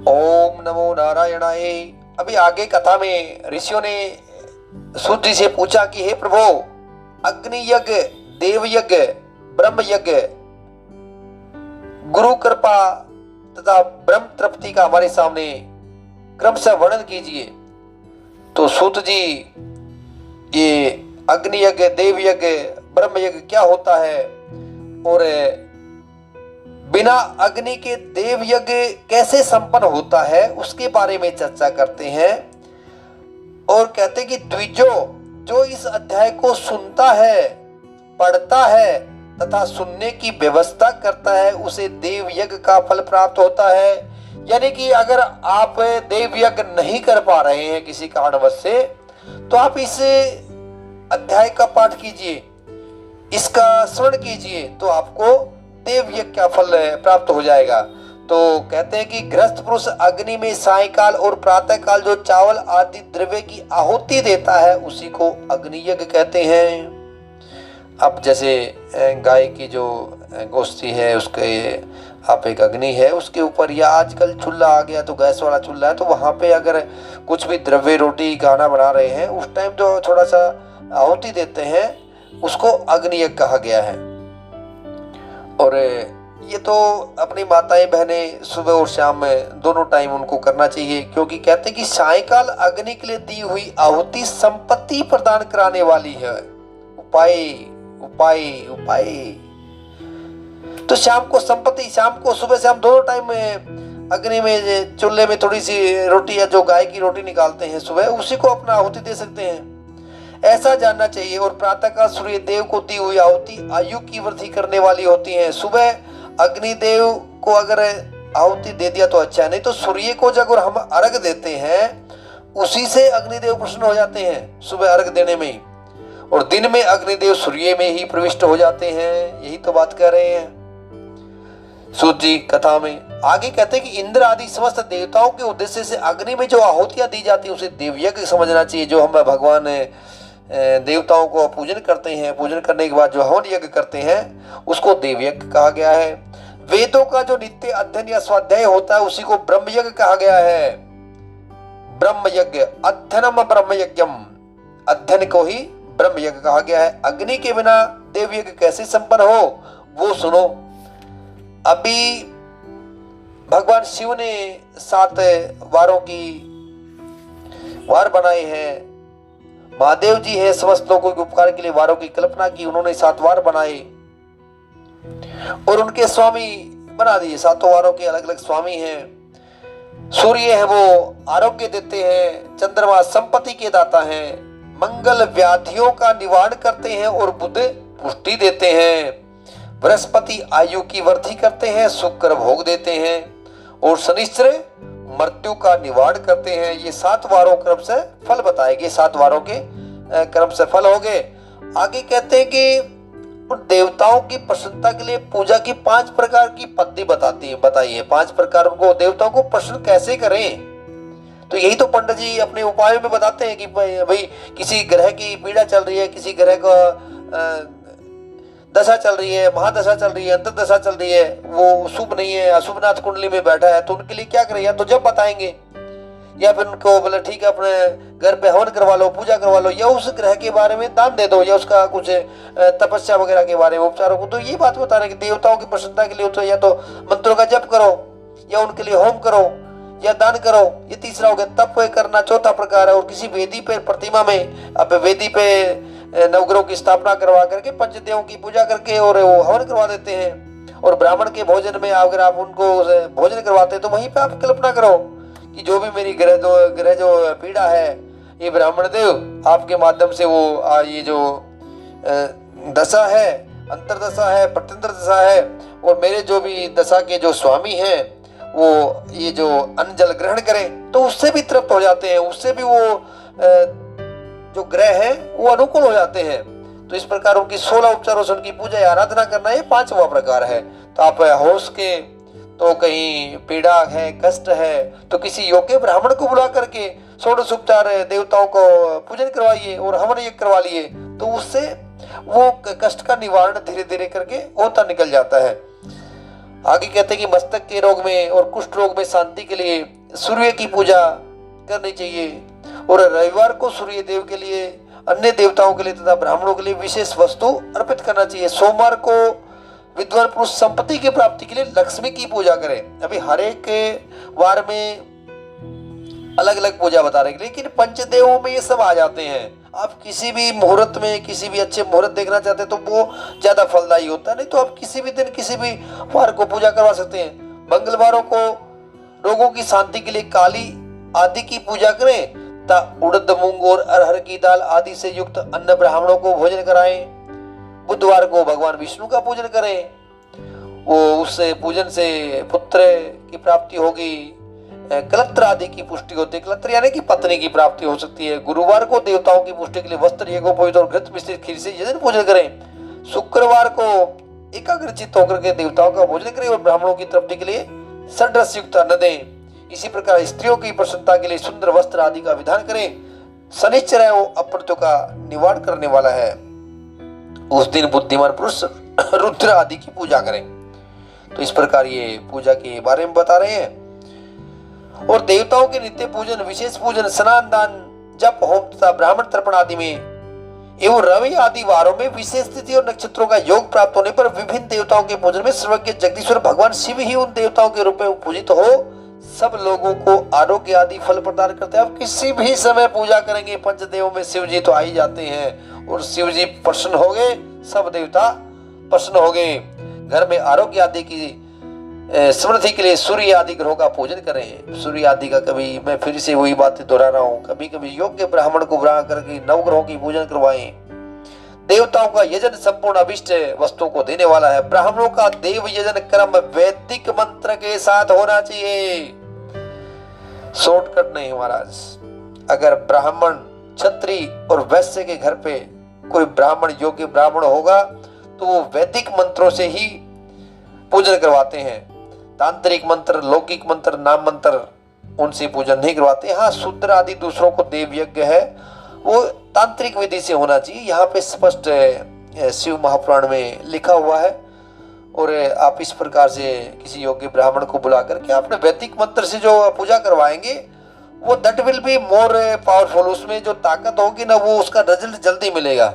ओम नमो नारायणाय। अभी आगे कथा में ऋषियों ने सूत जी से पूछा कि हे प्रभु, अग्नि यज्ञ, देव यज्ञ, ब्रह्म यज्ञ, गुरु कृपा तथा ब्रह्म तृप्ति का हमारे सामने क्रमशः वर्णन कीजिए। तो सूत जी, ये अग्नि यज्ञ, देव यज्ञ, ब्रह्म यज्ञ क्या होता है और बिना अग्नि के देव यज्ञ कैसे संपन्न होता है उसके बारे में चर्चा करते हैं। और कहते हैं कि द्विजो, जो इस अध्याय को सुनता है, पढ़ता है तथा सुनने की व्यवस्था करता है, उसे देव यज्ञ का फल प्राप्त होता है। यानी कि अगर आप देव यज्ञ नहीं कर पा रहे हैं किसी कारणवश से, तो आप इस अध्याय का पाठ कीजिए, इसका श्रवण कीजिए, तो आपको देव यज्ञ का फल प्राप्त हो जाएगा। तो कहते हैं कि गृहस्थ पुरुष अग्नि में सायंकाल और प्रातः काल जो चावल आदि द्रव्य की आहुति देता है उसी को अग्नि यज्ञ कहते हैं। अब जैसे गाय की जो गोश्ती है उसके आप एक अग्नि है उसके ऊपर, या आजकल चूल्हा आ गया तो गैस वाला चूल्हा है, तो वहां पे अगर कुछ भी द्रव्य, रोटी, खाना बना रहे हैं उस टाइम जो थोड़ा सा आहुति देते हैं उसको अग्नि यज्ञ कहा गया है। और ये तो अपनी माताएं बहनें सुबह और शाम में दोनों टाइम उनको करना चाहिए, क्योंकि कहते हैं कि सायंकाल अग्नि के लिए दी हुई आहुति संपत्ति प्रदान कराने वाली है। उपाय उपाय उपाय। तो शाम को संपत्ति, शाम को सुबह से हम दोनों टाइम में अग्नि में, चूल्हे में थोड़ी सी रोटी या जो गाय की रोटी निकालते हैं सुबह, उसी को अपना आहुति दे सकते हैं, ऐसा जानना चाहिए। और प्रातःकाल सूर्य देव को दी हुई आहुति आयु की वृद्धि करने वाली होती है। सुबह अग्निदेव को अगर आहुति दे दिया तो अच्छा है, नहीं तो सूर्य को जब हम अर्घ देते हैं उसी से अग्निदेव प्रसन्न हो जाते हैं सुबह अर्घ देने में ही, और दिन में अग्निदेव सूर्य में ही प्रविष्ट हो जाते हैं। यही तो बात कर रहे हैं सूत जी कथा में। आगे कहते हैं कि इंद्र आदि समस्त देवताओं के उद्देश्य से अग्नि में जो आहुतियां दी जाती है उसे देवयज्ञ समझना चाहिए। जो हम भगवान देवताओं को पूजन करते हैं, पूजन करने के बाद जो हवन यज्ञ करते हैं उसको देवयज्ञ कहा गया है। वेदों का जो नित्य अध्ययन या स्वाध्याय होता है उसी को ब्रह्म यज्ञ कहा गया है। ब्रह्म यज्ञ, अध्ययनम ब्रह्म यज्ञम, अध्ययन को ही ब्रह्म यज्ञ कहा गया है। अग्नि के बिना देव यज्ञ कैसे संपन्न हो वो सुनो। अभी भगवान शिव ने 7 वारों की वार बनाए हैं। महादेव जी है, समस्त लोगों के उपकार के लिए वारों की कल्पना की, उन्होंने 7 वार बनाए और उनके स्वामी बना दिए। 7 वारों के अलग अलग स्वामी हैं। सूर्य है वो आरोग्य देते हैं, चंद्रमा संपत्ति के दाता हैं, मंगल व्याधियों का निवारण करते हैं और बुध पुष्टि देते हैं, बृहस्पति आयु की वृद्धि करते हैं, शुक्र भोग देते हैं और शनिश्चर मृत्यु का निवारण करते हैं। ये 7 वारों क्रम से फल बताएंगे, 7 वारों के क्रम से फल हो गए। आगे कहते हैं कि उन देवताओं की प्रसन्नता के लिए पूजा की 5 प्रकार की पद्धति बताइए 5 प्रकार उनको देवताओं को प्रसन्न कैसे करें। तो यही तो पंडित जी अपने उपायों में बताते हैं कि भाई किसी ग्रह की पीड़ा चल रही है, किसी ग्रह का दशा चल रही है, महादशा चल रही है, अंतर्दशा चल रही है, वो शुभ नहीं है, अशुभनाथ कुंडली में बैठा है, तो उनके लिए क्या करें, या तो जब बताएंगे या फिर उनको बोले ठीक है अपने घर पे हवन करवा लो, पूजा करवा लो, या उस ग्रह के बारे में दान दे दो, या उसका कुछ तपस्या वगैरह के बारे में उपचारों को। तो ये बात बता रहे कि देवताओं की प्रसन्नता के लिए तो या तो मंत्रों का जप करो, या उनके लिए होम करो, या दान करो। ये तीसरा हो गया। तप करना चौथा प्रकार है। और किसी वेदी पे, प्रतिमा में, अब वेदी पे नवग्रहों की स्थापना करवा करके पंचदेवों की पूजा करके और वो हवन करवा देते हैं। और ब्राह्मण के भोजन में अगर आप उनको भोजन करवाते हैं तो वहीं पे आप कल्पना करो कि जो भी मेरी ग्रह जो पीड़ा है, ये ब्राह्मण देव आपके माध्यम से वो ये जो दशा है, अंतरदशा है, प्रत्यंतर दशा है, और मेरे जो भी दशा के जो स्वामी हैं वो ये जो अन्न जल ग्रहण करें तो उससे भी तृप्त हो जाते हैं, उससे भी वो जो ग्रह है वो अनुकूल हो जाते हैं। तो इस प्रकार उनकी 16 उपचारों से उनकी पूजा या आराधना करना ये 5वां प्रकार है। तो आप होश के तो कहीं पीड़ा है, कष्ट है, तो किसी योग्य ब्राह्मण को बुला करके 16 उपचार देवताओं को पूजन करवाइए और हवन यज्ञ करवा लिए, तो उससे वो कष्ट का निवारण धीरे धीरे करके होता निकल जाता है। आगे कहते हैं कि मस्तक के रोग में और कुष्ठ रोग में शांति के लिए सूर्य की पूजा करनी चाहिए, और रविवार को सूर्य देव के लिए, अन्य देवताओं के लिए तथा ब्राह्मणों के लिए विशेष वस्तु अर्पित करना चाहिए। सोमवार को विद्वान पुरुष संपत्ति की प्राप्ति के लिए लक्ष्मी की पूजा करें। अभी हर एक वार में अलग अलग पूजा बता रहे हैं, लेकिन पंचदेवों में ये सब आ जाते हैं। आप किसी भी मुहूर्त में किसी भी अच्छे मुहूर्त देखना चाहते हैं तो वो ज्यादा फलदायी होता है, नहीं तो आप किसी भी दिन किसी भी वार को पूजा करवा सकते हैं। मंगलवारों को रोगों की शांति के लिए काली आदि की पूजा करें तथा उड़द, मूंग और अरहर की दाल आदि से युक्त अन्न ब्राह्मणों को भोजन कराएं। बुधवार को भगवान विष्णु का पूजन करें, वो उससे पूजन से पुत्र की प्राप्ति होगी। कलत्र आदि की पुष्टि होती है, कलत्र यानी कि पत्नी की प्राप्ति हो सकती है। गुरुवार को देवताओं की पुष्टि के लिए वस्त्र, यज्ञोपवीत और घृत मिश्रित खीर से यजन पूजन करें। शुक्रवार को एकाग्रचित्त होकर के देवताओं का भोजन करें और ब्राह्मणों की तृप्ति के लिए षड्रस युक्त अन्न दें। इसी प्रकार स्त्रियों की प्रसन्नता के लिए सुंदर वस्त्र आदि का विधान करें। शनिश्चर है वो अपमृत्यु का निवारण करने वाला है, उस दिन बुद्धिमान पुरुष रुद्र आदि की पूजा करें। तो इस प्रकार ये पूजा के बारे में बता रहे हैं। और देवताओं के नित्य पूजन, विशेष पूजन, स्नान, दान, जप, होम तथा ब्राह्मण तर्पण आदि में एवं रवि आदि वारों में विशेष तिथि और नक्षत्रों का योग प्राप्त होने पर विभिन्न देवताओं के पूजन में सर्वज्ञ जगदीश्वर भगवान शिव ही उन देवताओं के रूप में पूजित हो सब लोगों को आरोग्य आदि फल प्रदान करते हैं। आप किसी भी समय पूजा करेंगे, पंचदेवों में शिव जी तो आ ही जाते हैं, और शिव जी प्रसन्न हो गए, सब देवता प्रसन्न हो गए। घर में आरोग्य आदि की समृद्धि के लिए सूर्य आदि ग्रहों का पूजन करें। सूर्य आदि का, कभी मैं फिर से वही बातें दोहरा रहा हूँ, कभी कभी योग्य ब्राह्मण को ब्राह्मण करके नवग्रहों की पूजन करवाएं। देवताओं का यजन संपूर्ण अभिष्ट वस्तुओं को देने वाला है। ब्राह्मणों का देव यजन क्रम वैदिक मंत्र के साथ होना चाहिए, शॉर्टकट नहीं महाराज। अगर ब्राह्मण, क्षत्रिय और वैश्य के घर पे कोई ब्राह्मण, योग्य ब्राह्मण होगा तो वो वैदिक मंत्रों से ही पूजन करवाते हैं। तांत्रिक मंत्र, लौकिक मंत्र, नाम मंत्र, उनसे पूजन नहीं करवाते। हाँ, शूद्र आदि दूसरों को देव यज्ञ है वो तांत्रिक विधि से होना चाहिए, यहाँ पे स्पष्ट शिव महापुराण में लिखा हुआ है। और आप इस प्रकार से किसी योग्य ब्राह्मण को बुला करके आपने वैदिक मंत्र से जो पूजा करवाएंगे वो that will be more powerful, उसमें जो ताकत होगी ना वो उसका रिजल्ट जल्दी मिलेगा।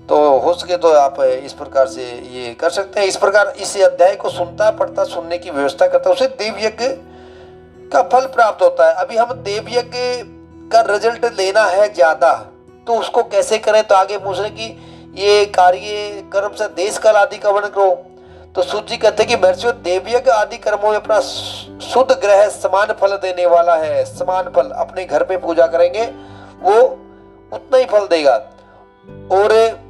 तो हो सके तो आप इस प्रकार से ये कर सकते हैं। इस प्रकार इस अध्याय को सुनता, पढ़ता, सुनने की व्यवस्था करता, उसे देव यज्ञ का फल प्राप्त होता है। अभी हम देव यज्ञ का रिजल्ट लेना है ज्यादा, तो उसको कैसे करें, तो आगे पूछ रहे कि ये कार्य कर्म से देश काल आदि का वर्णन करो। तो सूत जी कहते हैं कि महर्षियों, देव यज्ञ आदि कर्मों में अपना शुद्ध ग्रह समान फल देने वाला है। समान फल, अपने घर पे पूजा करेंगे वो उतना ही फल देगा, और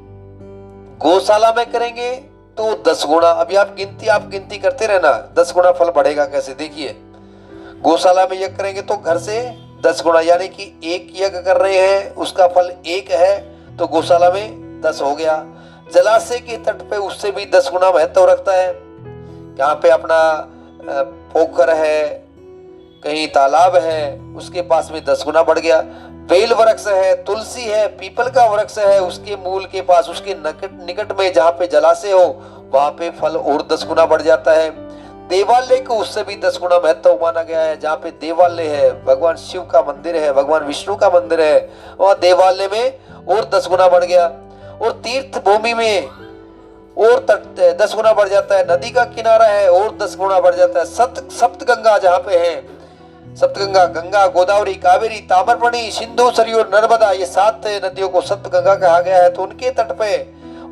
गौशाला में करेंगे तो 10 गुना। अभी आप गिनती करते रहना, 10 गुना फल बढ़ेगा कैसे, देखिए। गौशाला में यज्ञ करेंगे तो घर से 10 गुना, यानी कि एक यज्ञ कर रहे हैं उसका फल 1 है तो गौशाला में 10 हो गया। जलाशय के तट पे उससे भी 10 गुना महत्व रखता है। यहाँ पे अपना पोखर है, कहीं तालाब है, उसके पास में 10 गुना बढ़ गया। बेल वृक्ष है, तुलसी है, पीपल का वृक्ष है, उसके मूल के पास, उसके निकट में जहाँ पे जलाशय हो वहां पे फल और 10 गुना बढ़ जाता है। देवालय को उससे भी 10 गुना महत्व माना गया है। जहाँ पे देवालय है, भगवान शिव का मंदिर है, भगवान विष्णु का मंदिर है, वहां देवालय में और 10 गुना बढ़ गया। और तीर्थ भूमि में और 10 गुना बढ़ जाता है। नदी का किनारा है और 10 गुना बढ़ जाता है। सप्तगंगा जहाँ पे है, सप्तगंगा, गंगा, गोदावरी, कावेरी, ताम्रपर्णी, सिंधु, सरयू, नर्मदा, ये 7 नदियों को सप्तगंगा कहा गया है। तो उनके तट पे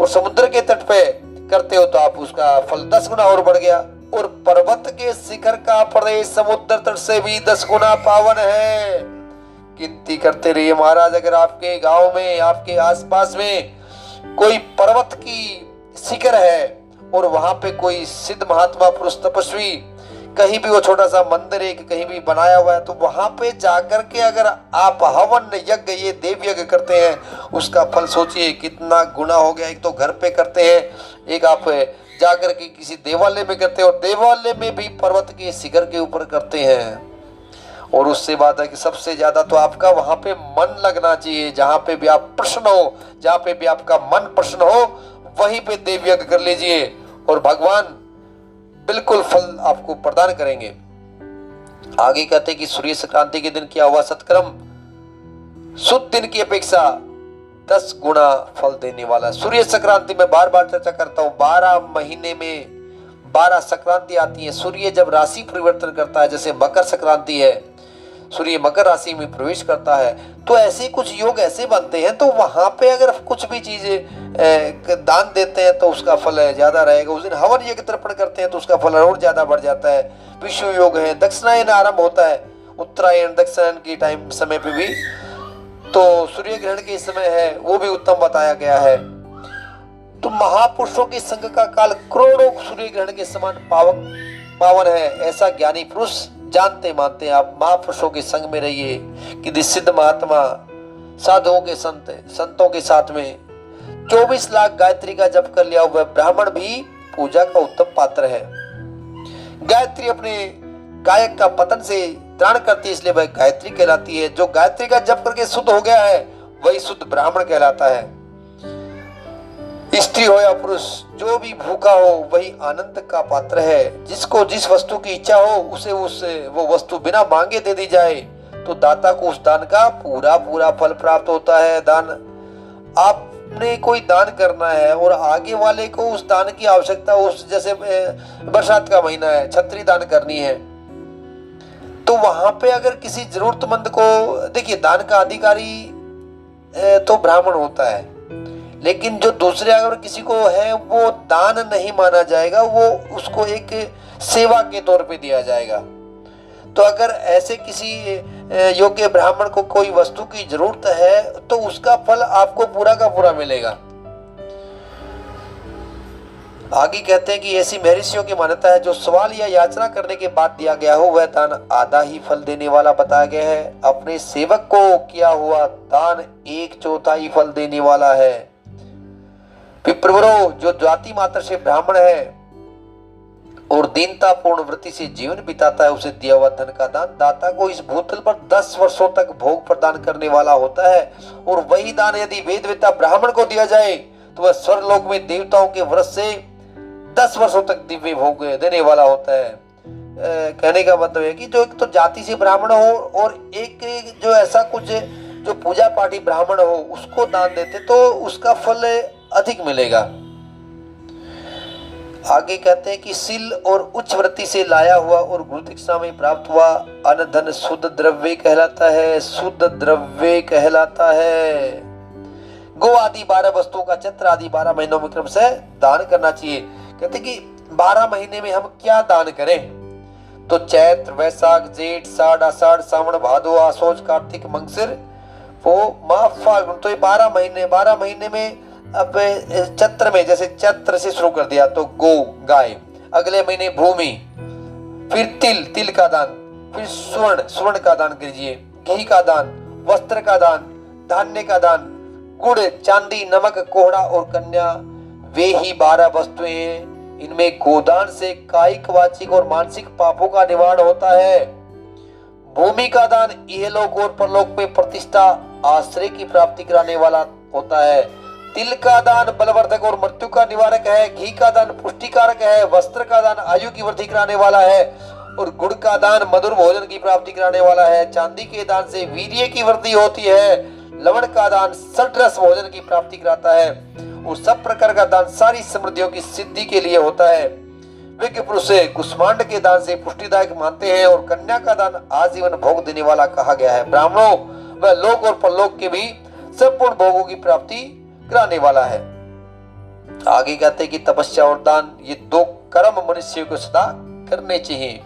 और समुद्र के तट पे करते हो तो आप उसका फल 10 गुना और बढ़ गया। और पर्वत के शिखर का प्रदेश समुद्र तट से भी 10 गुना पावन है। गिनती करते रहिए महाराज। अगर आपके गांव में, आपके आसपास में कोई पर्वत की शिखर है और वहां पे कोई सिद्ध महात्मा पुरुष तपस्वी, कहीं भी वो छोटा सा मंदिर एक कहीं भी बनाया हुआ है, तो वहां पे जाकर के अगर आप हवन यज्ञ, ये देव यज्ञ करते हैं, उसका फल सोचिए कितना गुना हो गया। एक तो घर पे करते हैं, एक आप जाकर के किसी देवालय में करते हैं, और देवालय में भी पर्वत के शिखर के ऊपर करते हैं। और उससे बात है कि सबसे ज्यादा तो आपका वहां पे मन लगना चाहिए। जहां पे भी आप प्रसन्न हो, जहां पे भी आपका मन प्रसन्न हो, वहीं पे देव यज्ञ कर लीजिए। और भगवान बिल्कुल फल आपको प्रदान करेंगे। आगे कहते हैं कि सूर्य संक्रांति के दिन क्या हुआ सत्कर्म शुद्ध दिन की अपेक्षा 10 गुना फल देने वाला। सूर्य संक्रांति में बार बार चर्चा करता हूं, 12 महीने में 12 संक्रांति आती है। सूर्य जब राशि परिवर्तन करता है, जैसे मकर संक्रांति है, सूर्य मकर राशि में प्रवेश करता है, तो ऐसे कुछ योग ऐसे बनते हैं, तो वहां पे अगर कुछ भी चीज दान देते हैं तो उसका फल ज्यादा रहेगा। उस दिन हवन यज्ञ तर्पण करते हैं तो उसका फल और ज्यादा बढ़ जाता है। विश्व योग है, दक्षिणायन आरंभ होता है, उत्तरायण दक्षिणायन के टाइम समय पे भी, तो सूर्य ग्रहण के समय है, वो भी उत्तम बताया गया है। तो महापुरुषों के संग का काल करोड़ों सूर्य ग्रहण के समान पावन है, ऐसा ज्ञानी पुरुष जानते मानते हैं। आप महापुरुषों के संग में रहिए, कि सिद्ध महात्मा साधुओं के संतों के साथ में 24 लाख गायत्री का जप कर लिया हुआ ब्राह्मण भी पूजा का उत्तम पात्र है। गायत्री अपने गायक का पतन से त्राण करती है, इसलिए वह गायत्री कहलाती है। जो गायत्री का जप करके शुद्ध हो गया है वही शुद्ध ब्राह्मण कहलाता है। स्त्री हो या पुरुष, जो भी भूखा हो वही आनंद का पात्र है। जिसको जिस वस्तु की इच्छा हो उसे वो वस्तु बिना मांगे दे दी जाए तो दाता को उस दान का पूरा पूरा फल प्राप्त होता है। दान आपने कोई दान करना है और आगे वाले को उस दान की आवश्यकता, उस जैसे बरसात का महीना है, छतरी दान करनी है, तो वहां पे अगर किसी जरूरतमंद को, देखिए दान का अधिकारी तो ब्राह्मण होता है, लेकिन जो दूसरे अगर किसी को है वो दान नहीं माना जाएगा, वो उसको एक सेवा के तौर पे दिया जाएगा। तो अगर ऐसे किसी योग्य ब्राह्मण को कोई वस्तु की जरूरत है तो उसका फल आपको पूरा का पूरा मिलेगा। आगे कहते हैं कि ऐसी महर्षियों की मान्यता है, जो सवाल या याचना करने के बाद दिया गया हो वह दान आधा ही फल देने वाला बताया गया है। अपने सेवक को किया हुआ दान 1/4 फल देने वाला है। विप्रवरो, जो जाति मात्र से ब्राह्मण है और दीनता पूर्ण वृत्ति से जीवन बिताता है, उसे दिया हुआ धन का दान दाता को इस भूतल पर 10 वर्षों तक भोग प्रदान करने वाला होता है। और वही दान यदि वेदवेत्ता ब्राह्मण को दिया जाए तो वह स्वर्गलोक में देवताओं के व्रत से 10 वर्षों तक दिव्य भोग देने वाला होता है। कहने का मतलब है कि जो एक तो जाति से ब्राह्मण हो और एक जो ऐसा कुछ जो पूजा पाठी ब्राह्मण हो उसको दान देते तो उसका फल अधिक मिलेगा। आगे कहते हैं कि शील और उच्च वृत्ति से लाया हुआ और गुरु दीक्षा में प्राप्त हुआ अन्न धन शुद्ध द्रव्य कहलाता है। शुद्ध द्रव्य कहलाता है। गो आदि 12 वस्तुओं का चैत्र आदि 12 महीनों में क्रम से दान करना चाहिए। कहते कि 12 महीने में हम क्या दान करें, तो चैत्र वैशाख जेठ साढ़ आषाढ़ सावन भादो आसोज कार्तिक मंगसिर वो माह फाल्गुन, तो ये 12 महीने में अब चैत्र में जैसे चैत्र से शुरू कर दिया तो गो गाय, अगले महीने भूमि, फिर तिल का दान, फिर स्वर्ण का दान कीजिए, घी का दान, वस्त्र का दान, धान्य का दान, गुड़ चांदी नमक कोहड़ा और कन्या, वे ही 12 वस्तुएं। इनमें गोदान से कायिक वाचिक और मानसिक पापों का निवारण होता है। भूमि का दान इहलोक और परलोक में प्रतिष्ठा आश्रय की प्राप्ति कराने वाला होता है। तिल का दान बलवर्धक और मृत्यु का निवारक है। घी का दान पुष्टिकारक है। वस्त्र का दान आयु की वृद्धि कराने वाला है और गुड़ का दान मधुर भोजन की प्राप्ति कराने वाला है। चांदी के दान से वीर्य की वृद्धि होती है। लवण का दान सटरस भोजन की प्राप्ति कराता है और सब प्रकार का दान सारी समृद्धियों की सिद्धि के लिए होता है। विज्ञ पुरुष कुष्मांड के दान से पुष्टिदायक मानते हैं और कन्या का दान आजीवन भोग देने वाला कहा गया है। ब्राह्मणों व लोक और परलोक के भी संपूर्ण भोगों की प्राप्ति कराने वाला है। आगे कहते हैं कि तपस्या और दान ये 2 कर्म मनुष्य को सदा करने चाहिए।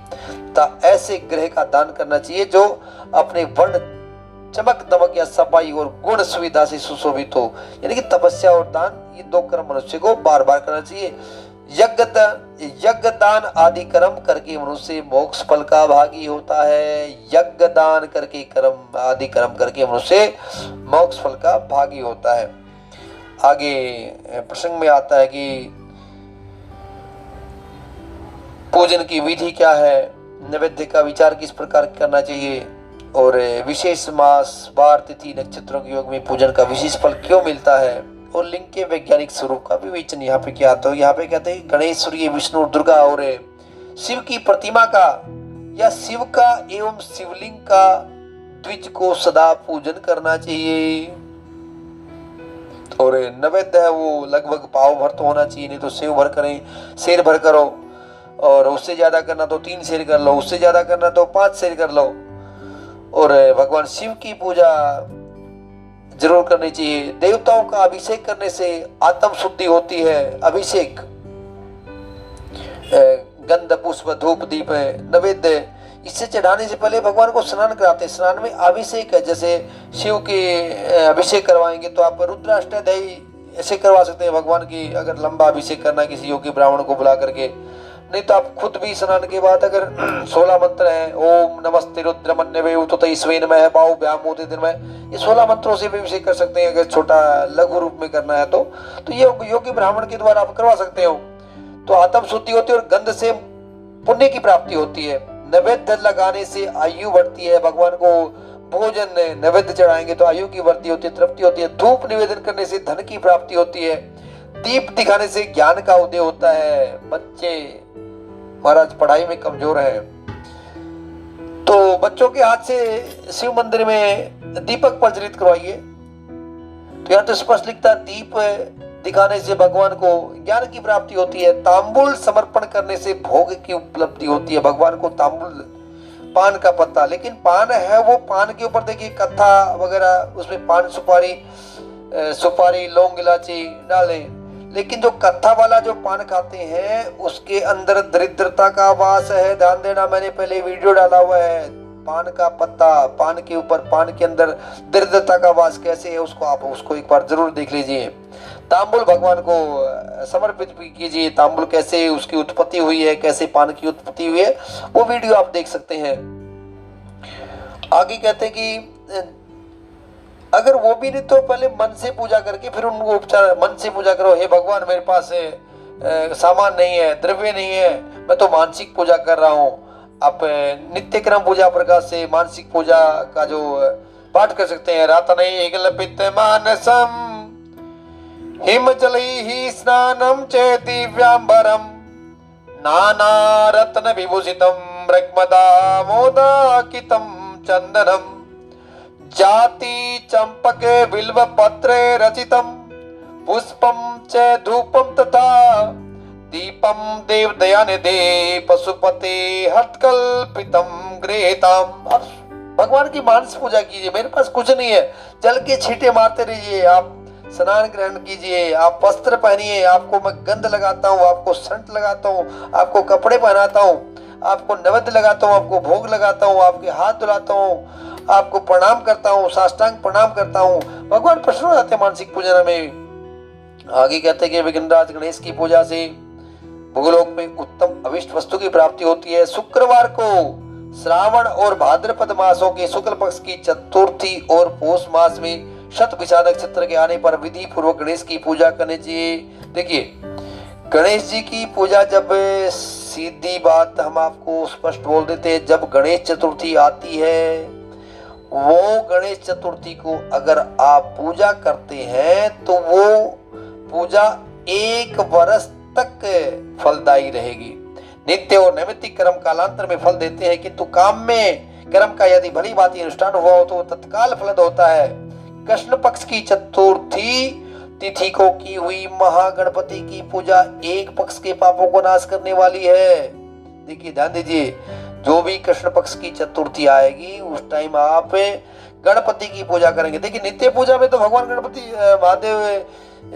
ऐसे ग्रह का दान करना चाहिए जो अपने वर्ण चमक दमक या सफाई और गुण सुविधा से सुशोभित हो। यानी कि तपस्या और दान ये 2 कर्म मनुष्य को बार बार करना चाहिए। यज्ञ दान आदि कर्म करके मनुष्य मोक्ष फल का भागी होता है। यज्ञ दान करके कर्म आदि कर्म करके मनुष्य मोक्ष फल का भागी होता है। आगे प्रसंग में आता है कि पूजन की विधि क्या है, नैवेद्य का विचार किस प्रकार करना चाहिए और विशेष मास वार तिथि नक्षत्रों के योग में पूजन का विशेष फल क्यों मिलता है और लिंग के वैज्ञानिक स्वरूप का विवेचन यहाँ पे क्या आता है। यहाँ पे कहते हैं गणेश सूर्य विष्णु दुर्गा और शिव की प्रतिमा का या शिव का एवं शिवलिंग का द्विज को सदा पूजन करना चाहिए। और नैवेद्य है वो लगभग पाव भर तो होना चाहिए, नहीं तो सेव भर करें, शेर भर करो, और उससे ज्यादा करना तो 3 शेर कर लो, उससे ज्यादा करना तो 5 शेर कर लो। और भगवान शिव की पूजा जरूर करनी चाहिए। देवताओं का अभिषेक करने से आत्म शुद्धि होती है। अभिषेक गंध पुष्प धूप दीप नैवेद्य इससे चढ़ाने से पहले भगवान को स्नान कराते हैं। स्नान में अभिषेक है, जैसे शिव के अभिषेक करवाएंगे तो आप रुद्राष्टध्यायी ऐसे करवा सकते हैं भगवान की, अगर लंबा अभिषेक करना किसी योगी ब्राह्मण को बुला करके। नहीं तो आप खुद भी स्नान के बाद अगर 16 मंत्र हैं, ओम नमस्ते रुद्रमन्यवे उततैस्वे नमः पाऊ व्यामोदे दिन में, ये 16 मंत्रों से भी अभिषेक कर सकते हैं। अगर छोटा लघु रूप में करना है तो ये योगी ब्राह्मण के द्वारा आप करवा सकते हो। तो आत्म शुद्धि होती है और गंध से पुण्य की प्राप्ति होती है। नैवेद्य लगाने से आयु बढ़ती है। भगवान को भोजन नैवेद्य चढ़ाएंगे तो आयु की वृद्धि होती है, तृप्ति होती है। धूप निवेदन करने से धन की प्राप्ति होती है। दीप दिखाने से ज्ञान का उदय होता है। बच्चे महाराज पढ़ाई में कमजोर हैं तो बच्चों के हाथ से शिव मंदिर में दीपक प्रज्वलित करवाइए। तो यहाँ तो स्पष्ट लिखता है दीप दिखाने से भगवान को ज्ञान की प्राप्ति होती है। तांबुल समर्पण करने से भोग की उपलब्धि होती है। भगवान को तांबुल, पान का पत्ता, लेकिन पान है वो पान के ऊपर देखिए कत्था वगैरह, उसमें पान सुपारी लौंग इलायची डालें, लेकिन जो कत्था वाला जो पान खाते हैं उसके अंदर दरिद्रता का वास है। ध्यान देना, मैंने पहले वीडियो डाला हुआ है, पान का पत्ता, पान के ऊपर, पान के अंदर दरिद्रता का वास कैसे है उसको आप उसको एक बार जरूर देख लीजिए। तांबुल भगवान को समर्पित कीजिए। तांबुल कैसे उसकी उत्पत्ति हुई है, कैसे पान की उत्पत्ति हुई है, वो वीडियो आप देख सकते हैं। आगे कहते हैं कि अगर वो भी नहीं तो पहले मन से पूजा करके फिर उनको उपचार, मन से पूजा करो। हे भगवान मेरे पास सामान नहीं है, द्रव्य नहीं है, मैं तो मानसिक पूजा कर रहा हूँ। आप नित्य क्रम पूजा प्रकाश से मानसिक पूजा का जो पाठ कर सकते हैं। रातनैकल्पित मानसम हिम जलैः स्नानम च दिव्यांबरम नाना रत्न विभूषितम मृग्मदामोदाकितम चंदनम जाति चंपके बिल्व पत्रे रचितम पुष्पम च धूपम तथा दीपम देवदयानिधे पशुपते हस्तकल्पितम गृहीताम। भगवान की मानस पूजा कीजिए। मेरे पास कुछ नहीं है, जल के छींटे मारते रहिए, आप स्नान ग्रहण कीजिए, आप वस्त्र पहनिए, आपको मैं गंध लगाता हूँ, आपको संट लगाता हूँ, आपको कपड़े पहनाता हूँ, आपको नैवेद्य लगाता हूँ, आपको भोग लगाता हूँ, आपके हाथ धुलाता हूँ, आपको प्रणाम करता हूँ, साष्टांग प्रणाम करता हूँ। भगवान प्रसन्न हो जाते हैं मानसिक पूजन में। आगे कहते हैं कि विघ्नराज गणेश की पूजा से भूलोक में उत्तम अभिष्ट वस्तु की प्राप्ति होती है। शुक्रवार को श्रावण और भाद्रपद मासों के शुक्ल पक्ष की चतुर्थी और पौष मास में शतभिषा नक्षत्र के आने पर विधि पूर्वक गणेश की पूजा करनी चाहिए। देखिए गणेश जी की पूजा, जब सीधी बात हम आपको स्पष्ट बोल देते हैं, जब गणेश चतुर्थी आती है वो गणेश चतुर्थी को अगर आप पूजा करते हैं तो वो पूजा 1 वर्ष तक फलदायी रहेगी। नित्य और नैमित्तिक कर्म कालांतर में फल देते हैं, किंतु काम में कर्म का यदि भली भांति अनुष्ठान हुआ हो तो तत्काल फलद होता है। कृष्ण पक्ष की चतुर्थी तिथि को की हुई महागणपति की पूजा 1 पक्ष के पापों को नाश करने वाली है। देखिए ध्यान दीजिए, जो भी कृष्ण पक्ष की चतुर्थी आएगी उस टाइम आप गणपति की पूजा करेंगे। देखिए नित्य पूजा में तो भगवान गणपति महादेव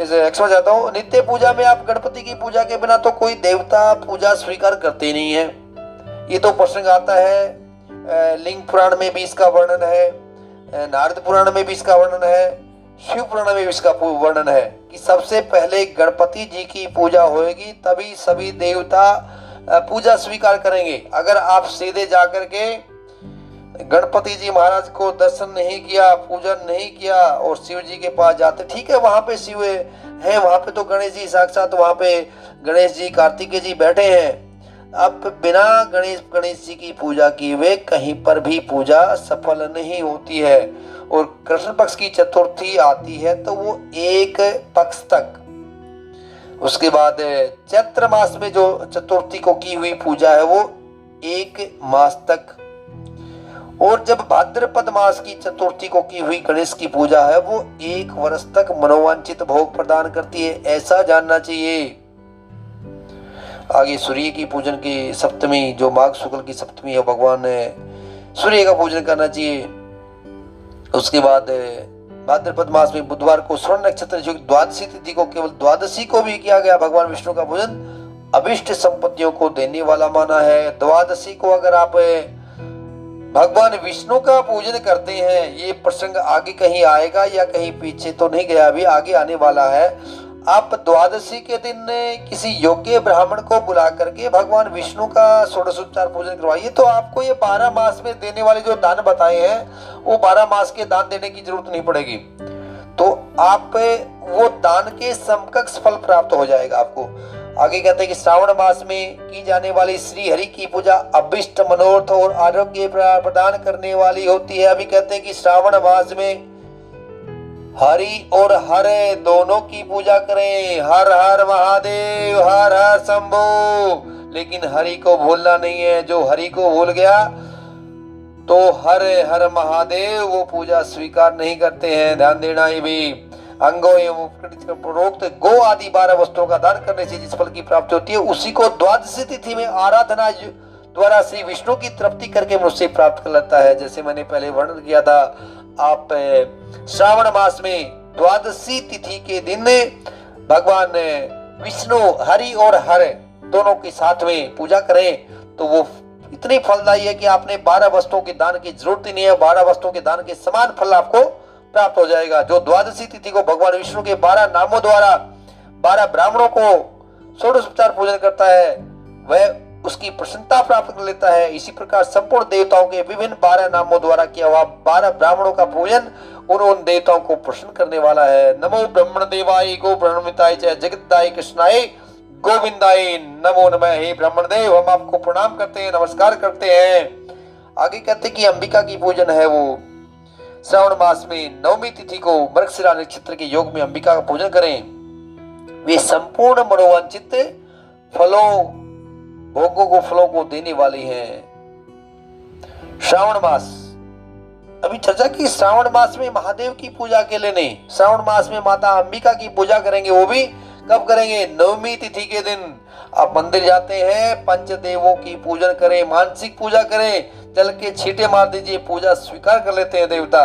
एक्सट्रा चाहता हूँ, नित्य पूजा में आप गणपति की पूजा के बिना तो कोई देवता पूजा स्वीकार करते नहीं है। ये तो प्रसंग आता है, लिंग पुराण में भी इसका वर्णन है, नारद पुराण में भी इसका वर्णन है, शिव पुराण में भी इसका वर्णन है कि सबसे पहले गणपति जी की पूजा होगी तभी सभी देवता पूजा स्वीकार करेंगे। अगर आप सीधे जाकर के गणपति जी महाराज को दर्शन नहीं किया, पूजन नहीं किया और शिव जी के पास जाते, ठीक है वहां पे शिव है, वहां पे तो गणेश जी साक्षात, वहां पे गणेश जी कार्तिकेय जी बैठे हैं। अब बिना गणेश जी की पूजा किए हुए कहीं पर भी पूजा सफल नहीं होती है। और कृष्ण पक्ष की चतुर्थी आती है तो वो 1 पक्ष तक उसके बाद चैत्र मास में जो चतुर्थी को की हुई पूजा है वो 1 मास तक, और जब भाद्रपद मास की चतुर्थी को की हुई गणेश की पूजा है वो 1 वर्ष तक मनोवांछित भोग प्रदान करती है, ऐसा जानना चाहिए। आगे सूर्य की पूजन की सप्तमी, जो माघ शुक्ल की सप्तमी है, भगवान सूर्य का पूजन करना चाहिए। उसके बाद भाद्रपद मास में बुधवार को स्वर्ण नक्षत्र जो द्वादशी तिथि को, केवल द्वादशी को भी किया गया भगवान विष्णु का पूजन, अभिष्ट संपत्तियों को देने वाला माना है। द्वादशी को अगर आप भगवान विष्णु का पूजन करते हैं, ये प्रसंग आगे कहीं आएगा या कहीं पीछे तो नहीं गया, अभी आगे आने वाला है। आप द्वादशी के दिन किसी योग्य ब्राह्मण को बुला करके भगवान विष्णु का षोडशोपचार पूजन करवाइए, तो आपको ये 12 मास में देने वाले जो दान बताए हैं वो 12 मास के दान देने की जरूरत नहीं पड़ेगी, तो आप वो दान के समकक्ष फल प्राप्त हो जाएगा आपको। आगे कहते हैं कि श्रावण मास में की जाने वाली श्री हरि की पूजा अभिष्ट मनोरथ और आरोग्य प्रदान करने वाली होती है। अभी कहते हैं कि श्रावण मास में हरि और हर दोनों की पूजा करें। हर हर महादेव, हर हर शंभो, लेकिन हरि को भूलना नहीं है। जो हरि को भूल गया तो हर हर महादेव वो पूजा स्वीकार नहीं करते हैं, ध्यान देना। ये भी अंगों एवं प्रोक्त गो आदि 12 वस्तुओं का दान करने से जिस फल की प्राप्ति होती है उसी को द्वादशी तिथि में आराधना द्वारा श्री विष्णु की तृप्ति करके मुझसे प्राप्त कर लेता है। जैसे मैंने पहले वर्णन किया था, आप श्रावण मास में द्वादशी तिथि के दिन भगवान विष्णु हरि और हर दोनों के साथ में पूजा करें तो वो इतनी फलदायी है कि आपने 12 वस्तुओं के दान की जरूरत ही नहीं है। 12 वस्तुओं के दान के समान फल आपको प्राप्त हो जाएगा। जो द्वादशी तिथि को भगवान विष्णु के 12 नामों द्वारा 12 ब्राह्मणों को षोडशोपचार पूजन करता है वह उसकी प्रसन्नता प्राप्त कर लेता है। इसी प्रकार संपूर्ण देवताओं के विभिन्न 12 नामों द्वारा किया हुआ 12 ब्राह्मणों का पूजन उन देवताओं को प्रसन्न करने वाला है। नमो ब्रह्मण देवाय गो ब्रह्ममिताय च जगदाय कृष्णाय गोविंदाय नमो नमः। हे ब्राह्मण देव, हम आपको प्रणाम करते हैं, नमस्कार करते हैं। आगे कहते हैं कि अंबिका की पूजन है वो श्रावण मास में नवमी तिथि को मृगशिरा नक्षत्र के योग में अंबिका का पूजन करें। वे संपूर्ण मनोवांछित फलों भोगों को फलों को देने वाली है। श्रावण मास, अभी चर्चा की श्रावण मास में महादेव की पूजा के लिए नहीं, श्रावण मास में माता अंबिका की पूजा करेंगे। वो भी कब करेंगे? नवमी तिथि के दिन। आप मंदिर जाते हैं, पंचदेवों की पूजन करें, मानसिक पूजा करें, जल के छींटे मार दीजिए, पूजा स्वीकार कर लेते हैं देवता।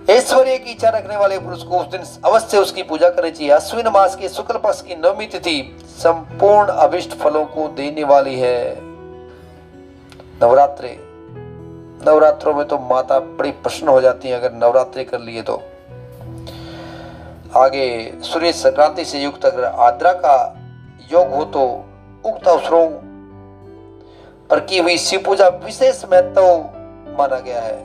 ऐश्वर्य की इच्छा रखने वाले पुरुष को उस दिन अवश्य उसकी पूजा करनी चाहिए। अश्विन मास के शुक्ल पक्ष की नवमी तिथि संपूर्ण अभिष्ट फलों को देने वाली है। नवरात्रि, नवरात्रों में तो माता बड़ी प्रसन्न हो जाती है अगर नवरात्रि कर लिए तो। आगे सूर्य संक्रांति से युक्त अगर आर्द्रा का योग हो तो उक्त अवसरों पर की हुई शिव पूजा विशेष महत्व माना गया है।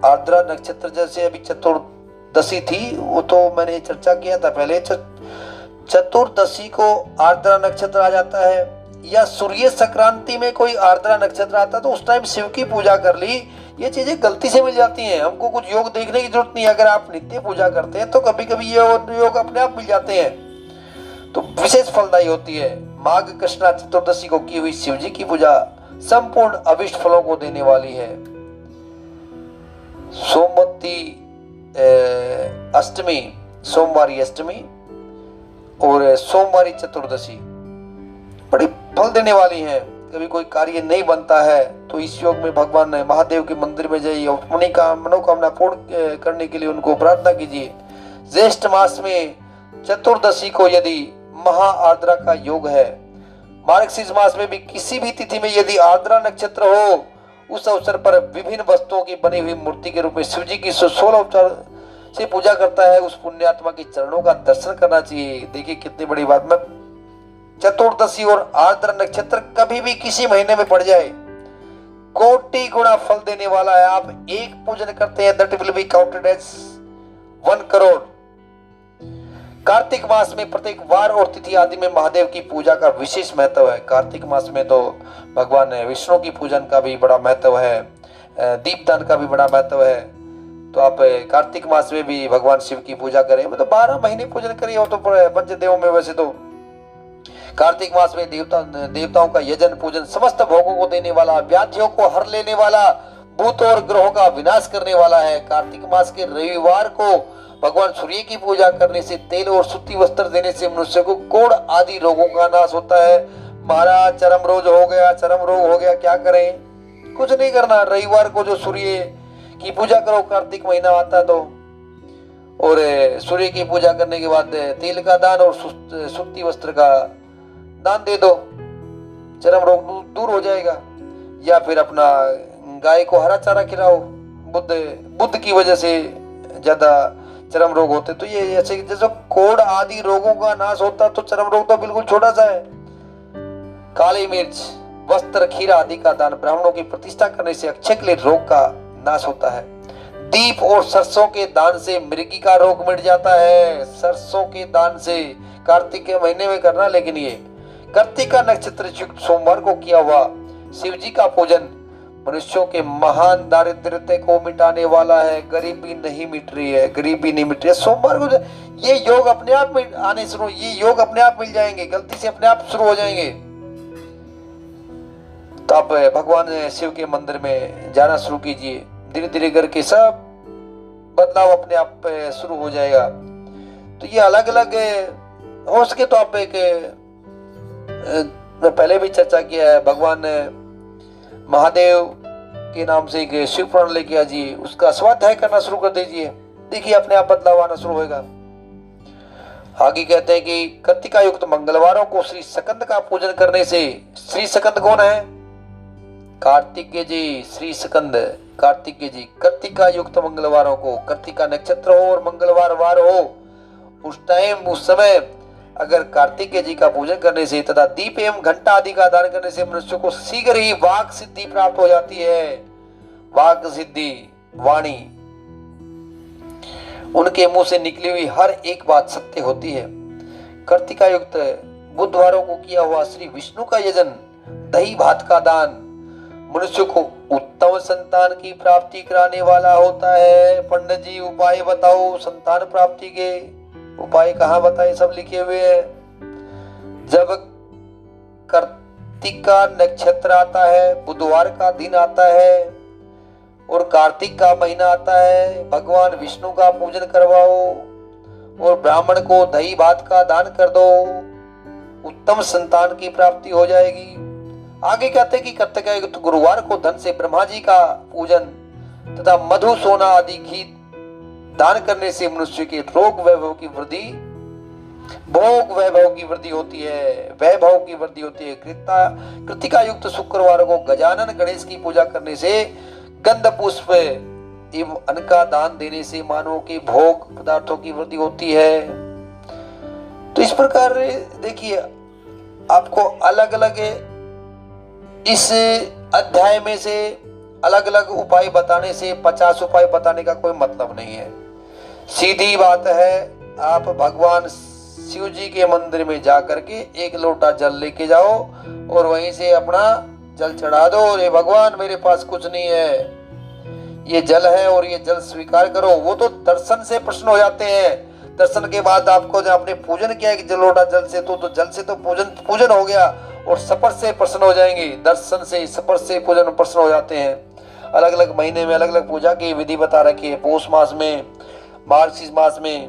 आर्द्रा नक्षत्र जैसे अभी चतुर्दशी थी वो तो मैंने चर्चा किया था पहले। चतुर्दशी को आर्द्रा नक्षत्र आ जाता है या सूर्य संक्रांति में कोई आर्द्रा नक्षत्र आता तो उस टाइम शिव की पूजा कर ली। ये चीजें गलती से मिल जाती हैं, हमको कुछ योग देखने की जरूरत नहीं है। अगर आप नित्य पूजा करते हैं तो कभी कभी ये योग अपने आप मिल जाते हैं तो विशेष फलदायी होती है। माघ कृष्णा चतुर्दशी को की हुई शिव जी की पूजा संपूर्ण अभिष्ट फलों को देने वाली है। सोमवती अष्टमी, सोमवारी अष्टमी और सोमवारी चतुर्दशी बड़ी फल देने वाली है। कभी कोई कार्य नहीं बनता है तो इस योग में भगवान महादेव के मंदिर में जाइए और अपनी मनोकामना पूर्ण करने के लिए उनको प्रार्थना कीजिए। ज्येष्ठ मास में चतुर्दशी को यदि महा आर्द्रा का योग है, मार्गशीर्ष मास में भी किसी भी तिथि में यदि आर्द्रा नक्षत्र हो, उस अवसर पर विभिन्न वस्तुओं की बनी हुई मूर्ति के रूप में शिव जी की 16 उपचार से पूजा करता है। उस पुण्यात्मा के चरणों का दर्शन करना चाहिए। देखिए कितनी बड़ी बात। मैं चतुर्दशी और आर्द्रा नक्षत्र कभी भी किसी महीने में पड़ जाए कोटि गुना फल देने वाला है। आप एक पूजन करते हैं that will be counted as 1 crore. Kartik मास में प्रत्येक वार और तिथि आदि में महादेव की पूजा का विशेष महत्व है। कार्तिक मास में तो भगवान विष्णु की पूजन का भी बड़ा महत्व है, दीपदान का भी बड़ा महत्व है। तो आप कार्तिक मास में भी भगवान शिव की पूजा करें, मतलब 12 महीने पूजन करिए। वो तो पंचदेवों में वैसे तो कार्तिक मास में देवताओं का यजन पूजन, समस्त भोगों को देने वाला, व्याधियों को हर लेने वाला, भूत और ग्रहों का विनाश करने वाला है। कार्तिक मास के रविवार को भगवान सूर्य की पूजा करने से, तेल और सूती वस्त्र देने से मनुष्य को कोढ़ आदि रोगों का नाश होता है। महाराज चरम रोग हो गया, चरम रोग हो गया, क्या करें? कुछ नहीं करना, रविवार को जो सूर्य की पूजा करो, कार्तिक महीना आता तो, और सूर्य की पूजा करने के बाद तेल का दान और सूती वस्त्र का दान दे दो, चरम रोग दूर हो जाएगा। या फिर अपना गाय को हरा चारा खिलाओ, बुद्ध की वजह से ज्यादा चरम रोग होते, तो ये ऐसे जैसे कोढ़ आदि रोगों का नाश होता, तो चरम रोग तो बिल्कुल छोटा सा है। काली मिर्च, वस्त्र, खीरा आदि का दान ब्राह्मणों की प्रतिष्ठा करने से अक्षय के लिए रोग का नाश होता है। दीप और सरसों के दान से मृगी का रोग मिट जाता है। सरसों के दान से कार्तिक के महीने में करना, लेकिन ये कार्तिक का नक्षत्र युक्त सोमवार को किया हुआ शिव जी का पूजन मनुष्यों के महान दारिद्र्यता को मिटाने वाला है। गरीबी नहीं मिट रही है, गरीबी नहीं मिट रही है। सोमवार को ये योग अपने आप में आने शुरू, ये योग अपने आप मिल जाएंगे, गलती से अपने आप शुरू हो जाएंगे। तो आप भगवान शिव के मंदिर में जाना शुरू कीजिए, धीरे धीरे करके सब बदलाव अपने आप शुरू हो जाएगा। तो ये अलग अलग हो सके तो आप एक पहले भी चर्चा किया है, भगवान महादेव के नाम से एक शिव पुराण लेके आजिए, उसका स्वाध्याय करना शुरू कर दीजिए, देखिए अपने आप बदलाव आना शुरू होगा। आगे कहते हैं कि कृतिका युक्त मंगलवारों को श्री सकंद का पूजन करने से, श्री सकंद कौन है? कार्तिकेय जी, श्री सकंद कार्तिकेय जी। कृतिका युक्त मंगलवारों को, कृतिका नक्षत्र हो और मंगलवार वार हो, उस टाइम उस समय अगर कार्तिकेय जी का पूजन करने से तथा दीप एवं घंटा आदि का दान करने से मनुष्य को शीघ्र ही वाक सिद्धि प्राप्त हो जाती है। वाक सिद्धि, वाणी, उनके मुंह से निकली हुई हर एक बात सत्य होती है। कृतिका युक्त बुधवारों को किया हुआ श्री विष्णु का यजन, दही भात का दान मनुष्य को उत्तम संतान की प्राप्ति कराने वाला होता है। पंडित जी उपाय बताओ, संतान प्राप्ति के उपाय कहाँ बताए? सब लिखे हुए हैं। जब कार्तिक का नक्षत्र आता है, बुधवार का दिन आता है और कार्तिक का महीना आता है, भगवान विष्णु का पूजन करवाओ और ब्राह्मण को दही भात का दान कर दो, उत्तम संतान की प्राप्ति हो जाएगी। आगे कहते हैं कि कार्तिक गुरुवार को धन से ब्रह्मा जी का पूजन तथा मधु सोना आदि घी दान करने से मनुष्य के रोग वैभव की वृद्धि, भोग वैभव की वृद्धि होती है, वैभव की वृद्धि होती है। कृतिका युक्त शुक्रवार को गजानन गणेश की पूजा करने से, गंध पुष्प एवं अन्न का दान देने से मानवों के भोग पदार्थों की वृद्धि होती है। तो इस प्रकार देखिए, आपको अलग अलग इस अध्याय में से अलग अलग उपाय बताने से 50 उपाय बताने का कोई मतलब नहीं है। सीधी बात है, आप भगवान शिव जी के मंदिर में जा करके एक लोटा जल लेके जाओ और वहीं से अपना जल चढ़ा दो। और ये भगवान मेरे पास कुछ नहीं है, ये जल है और ये जल स्वीकार करो। वो तो दर्शन से प्रश्न हो जाते हैं। दर्शन के बाद आपको जो आपने पूजन किया कि लोटा जल से, तो जल से तो पूजन हो गया, और स्पर्श से प्रश्न हो जाएंगे। दर्शन से, स्पर्श से पूजन प्रश्न हो जाते हैं। अलग अलग महीने में अलग अलग पूजा की विधि बता रखी है। पौष मास में, मार्गशीर्ष मास में,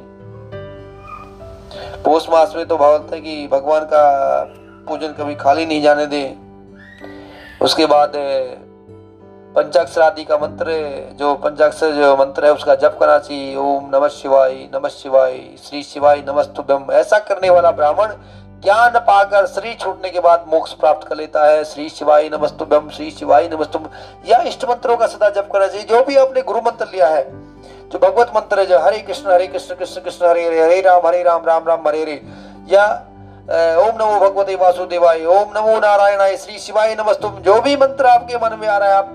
पौष मास में तो भावता है कि भगवान का पूजन कभी खाली नहीं जाने दे। उसके बाद पंचाक्षर आदि का मंत्र, जो पंचाक्षर जो मंत्र है उसका जप करना चाहिए। ओम नमः शिवाय, नमः शिवाय, श्री शिवाय नमस्तुभ्यम। ऐसा करने वाला ब्राह्मण ज्ञान पाकर शरीर छूटने के बाद मोक्ष प्राप्त कर लेता है। श्री शिवाय नमस्तुभ्यम, श्री शिवाय नमस्तुभ्यम, या इष्ट मंत्रों का सदा जप करना चाहिए। जो भी आपने गुरु मंत्र लिया है, जो भगवत मंत्र है, जो हरे कृष्ण कृष्ण कृष्ण हरे हरे, हरे राम राम राम हरे हरे, या ओम नमो भगवते वासुदेवाय, ओम नमो नारायणाय, श्री शिवाय नमस्तुभ्यम, जो भी मंत्र आपके मन में आ रहा है आप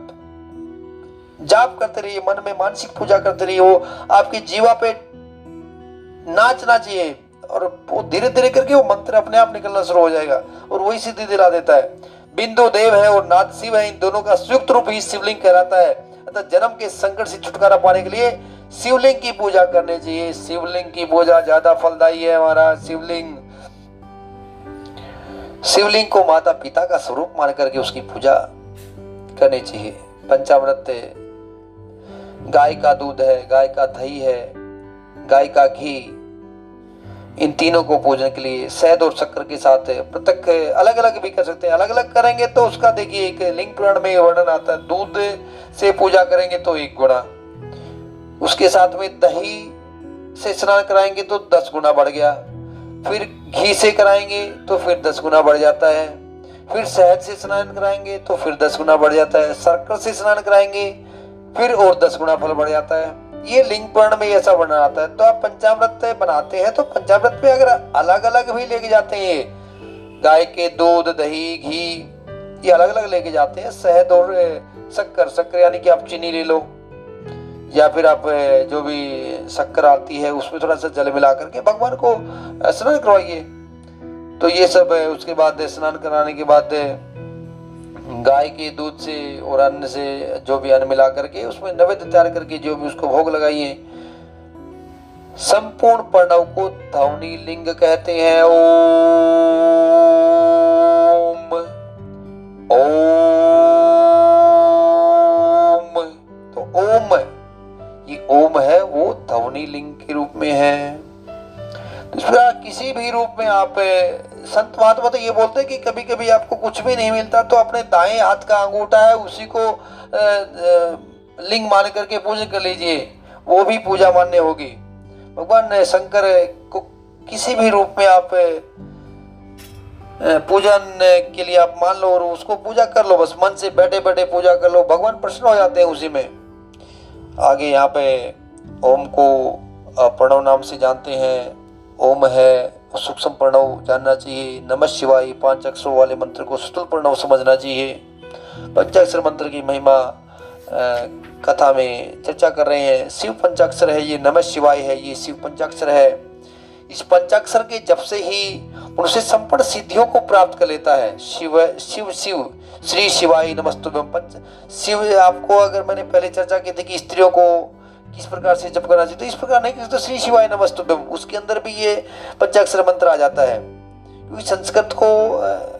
जाप करते रहिए, मन में मानसिक पूजा करते रहिए। वो आपकी जीवा पे नाचना चाहिए और वो धीरे धीरे करके वो मंत्र अपने आप निकलना शुरू हो जाएगा और वही सिद्धि दिला देता है। बिंदु देव है और नाथ शिव है, इन दोनों का संयुक्त रूप ही शिवलिंग कहलाता है। अतः जन्म के संकट से छुटकारा पाने के लिए शिवलिंग की पूजा करनी चाहिए। शिवलिंग की पूजा ज्यादा फलदायी है हमारा। शिवलिंग को माता पिता का स्वरूप मान करके उसकी पूजा करनी चाहिए। पंचामृत गाय का दूध है, गाय का दही है, गाय का घी, इन तीनों को पूजन के लिए शहद और शक्कर के साथ पृथक अलग अलग भी कर सकते हैं। अलग अलग करेंगे तो उसका देखिए एक लिंग पुराण में वर्णन आता है, दूध से पूजा करेंगे तो 1 गुना, उसके साथ में दही से स्नान कराएंगे तो 10 गुना बढ़ गया, फिर घी से कराएंगे तो फिर 10 गुना बढ़ जाता है, फिर शहद से स्नान कराएंगे तो फिर 10 गुना बढ़ जाता है, शक्कर से स्नान कराएंगे फिर और 10 गुना फल बढ़ जाता है। ये लिंग पुराण में ऐसा वर्णन आता है। तो आप पंचामृत बनाते हैं तो पंचामृत में अगर अलग अलग भी लेके जाते हैं, गाय के दूध, दही, घी, ये अलग अलग लेके जाते हैं, शहद और शक्कर यानी कि आप चीनी ले लो या फिर आप जो भी शक्कर आती है उसमें थोड़ा सा जल मिला करके भगवान को स्नान करवाइए। तो ये सब उसके बाद स्नान कराने के बाद गाय के दूध से और अन्न से जो भी अन्न मिला करके उसमें नैवेद्य तैयार करके जो भी उसको भोग लगाइए। संपूर्ण प्रणव को ध्वनि लिंग कहते हैं। ओम ओम, तो ओम, ये ओम है वो ध्वनि लिंग के रूप में है। दूसरा, किसी भी रूप में आप संत महात्मा तो ये बोलते हैं कि कभी कभी आपको कुछ भी नहीं मिलता तो अपने दाएं हाथ का अंगूठा है उसी को लिंग मान करके पूजन कर लीजिए, वो भी पूजा मान्य होगी। भगवान शंकर को किसी भी रूप में आप पूजन के लिए आप मान लो और उसको पूजा कर लो, बस मन से बैठे बैठे पूजा कर लो, भगवान प्रसन्न हो जाते हैं उसी में। आगे यहाँ पे ओम को प्रणव नाम से जानते हैं। ओम है सूक्ष्म प्रणव जानना चाहिए। नमः शिवाय 5 अक्षरों वाले मंत्र को स्थूल प्रणव समझना चाहिए। पंचाक्षर मंत्र की महिमा कथा में चर्चा कर रहे हैं। शिव पंचाक्षर है, ये नमः शिवाय है, ये शिव पंचाक्षर है। इस पंचाक्षर के जप से ही मनुष्य संपूर्ण सिद्धियों को प्राप्त कर लेता है। शिव शिव शिव श्री शिवाय नमस्तुभ्यम। शिव आपको अगर मैंने पहले चर्चा की थी कि स्त्रियों को किस प्रकार से जप करना चाहिए, तो इस प्रकार नहीं, तो श्री शिवाय नमस्तुभ्यम उसके अंदर भी ये पंचाक्षर मंत्र आ जाता है। क्योंकि संस्कृत को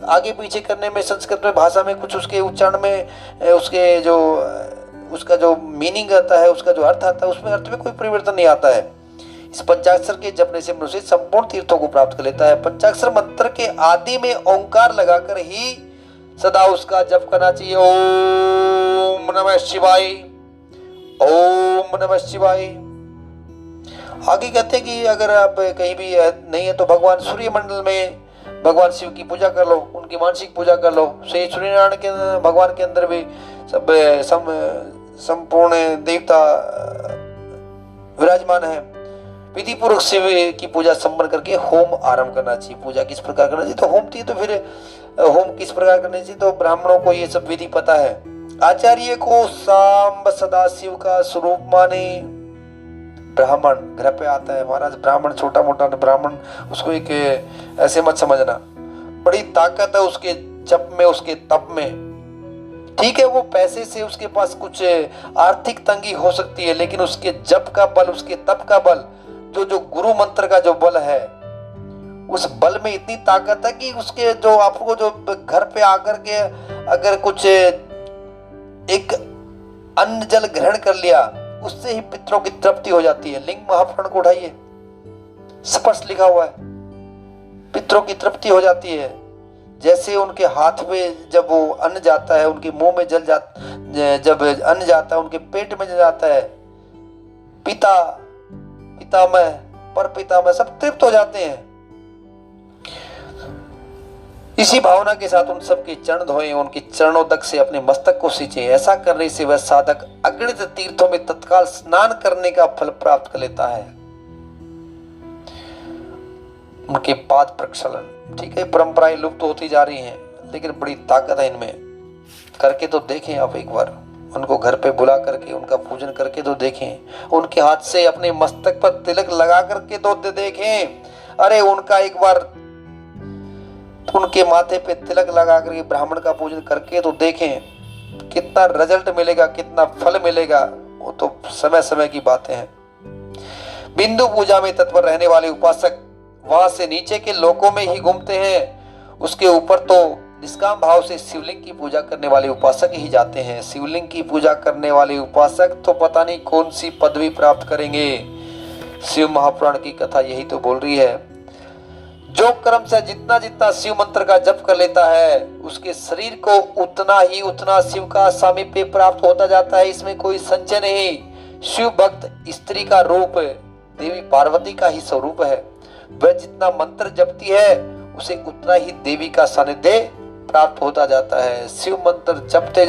आगे पीछे करने में, संस्कृत में भाषा में कुछ उसके उच्चारण में उसके जो उसका जो मीनिंग आता है, उसका जो अर्थ आता है, उसमें अर्थ में कोई परिवर्तन नहीं आता है। इस पंचाक्षर के जपने से मनुष्य संपूर्ण तीर्थों को प्राप्त कर लेता है। पंचाक्षर मंत्र के आदि में ओंकार लगाकर ही सदा उसका जप करना चाहिए। ओम नमः शिवाय, ओम नमः शिवाय। आगे कहते हैं कि अगर आप कहीं भी नहीं है तो भगवान सूर्य मंडल में भगवान शिव की पूजा कर लो, उनकी मानसिक पूजा कर लो। श्री सूर्यनारायण के भगवान के अंदर भी सब संपूर्ण देवता विराजमान है। विधि पूर्वक शिव की पूजा संपन्न करके होम आरंभ करना चाहिए। पूजा किस प्रकार करना चाहिए, तो होम थी तो फिर होम किस प्रकार करना चाहिए, तो ब्राह्मणों को ये सब विधि पता है। आचार्य को सांब सदाशिव का स्वरूप माने। ब्राह्मण घर पे आता है, महाराज ब्राह्मण छोटा मोटा ब्राह्मण, उसको एक ऐसे मत समझना। बड़ी ताकत है उसके जप में, उसके तप में। ठीक है, वो पैसे से उसके पास कुछ आर्थिक तंगी हो सकती है, लेकिन उसके जप का बल, उसके तप का बल, जो गुरु मंत्र का जो बल है, उस बल में इतनी ताकत है कि उसके जो आपको जो घर पे आकर के अगर कुछ एक अन्न जल ग्रहण कर लिया, उससे ही पितरों की तृप्ति हो जाती है। लिंग महापुराण को उठाइए, स्पष्ट लिखा हुआ है, पितरों की तृप्ति हो जाती है। जैसे उनके हाथ में जब वो अन्न जाता है, उनके मुंह में जब अन्न जाता है, उनके पेट में जाता है, पिता, पितामह, पर पितामह सब तृप्त हो जाते हैं। इसी भावना के साथ उन सब के चरण धोएं, उनके चरणों तक से अपने मस्तक को सींचे। ऐसा करने से वह साधक अगणित तीर्थों में तत्काल स्नान करने का फल प्राप्त कर लेता है। उनके पाद प्रक्षालन, ठीक है, परंपराएं लुप्त होती जा रही हैं, लेकिन बड़ी ताकत है इनमें। करके तो देखें आप एक बार, उनको घर पे बुला करके उनका पूजन करके तो देखें। उनके हाथ से अपने मस्तक पर तिलक लगा करके तो देखें। अरे उनका एक बार उनके माथे पे तिलक लगा करके ब्राह्मण का पूजन करके तो देखें, कितना रिजल्ट मिलेगा, कितना फल मिलेगा। वो तो समय समय की बातें हैं। बिंदु पूजा में तत्पर रहने वाले उपासक वहां से नीचे के लोकों में ही घूमते हैं। उसके ऊपर तो निष्काम भाव से शिवलिंग की पूजा करने वाले उपासक ही जाते हैं। शिवलिंग की पूजा करने वाले उपासक तो पता नहीं कौन सी पदवी प्राप्त करेंगे। शिव महापुराण की कथा यही तो बोल रही है। जो क्रम से जितना जितना शिव मंत्र का जप कर लेता है, उसके शरीर को उतना शिव का सामीप्य प्राप्त होता जाता है। इसमें कोई संशय नहीं। शिव भक्त स्त्री का रूप देवी पार्वती का ही स्वरूप है। वह जितना मंत्र जपती है, उसे उतना ही देवी का सानिध्य प्राप्त होता जाता है। शिव मंत्र जपते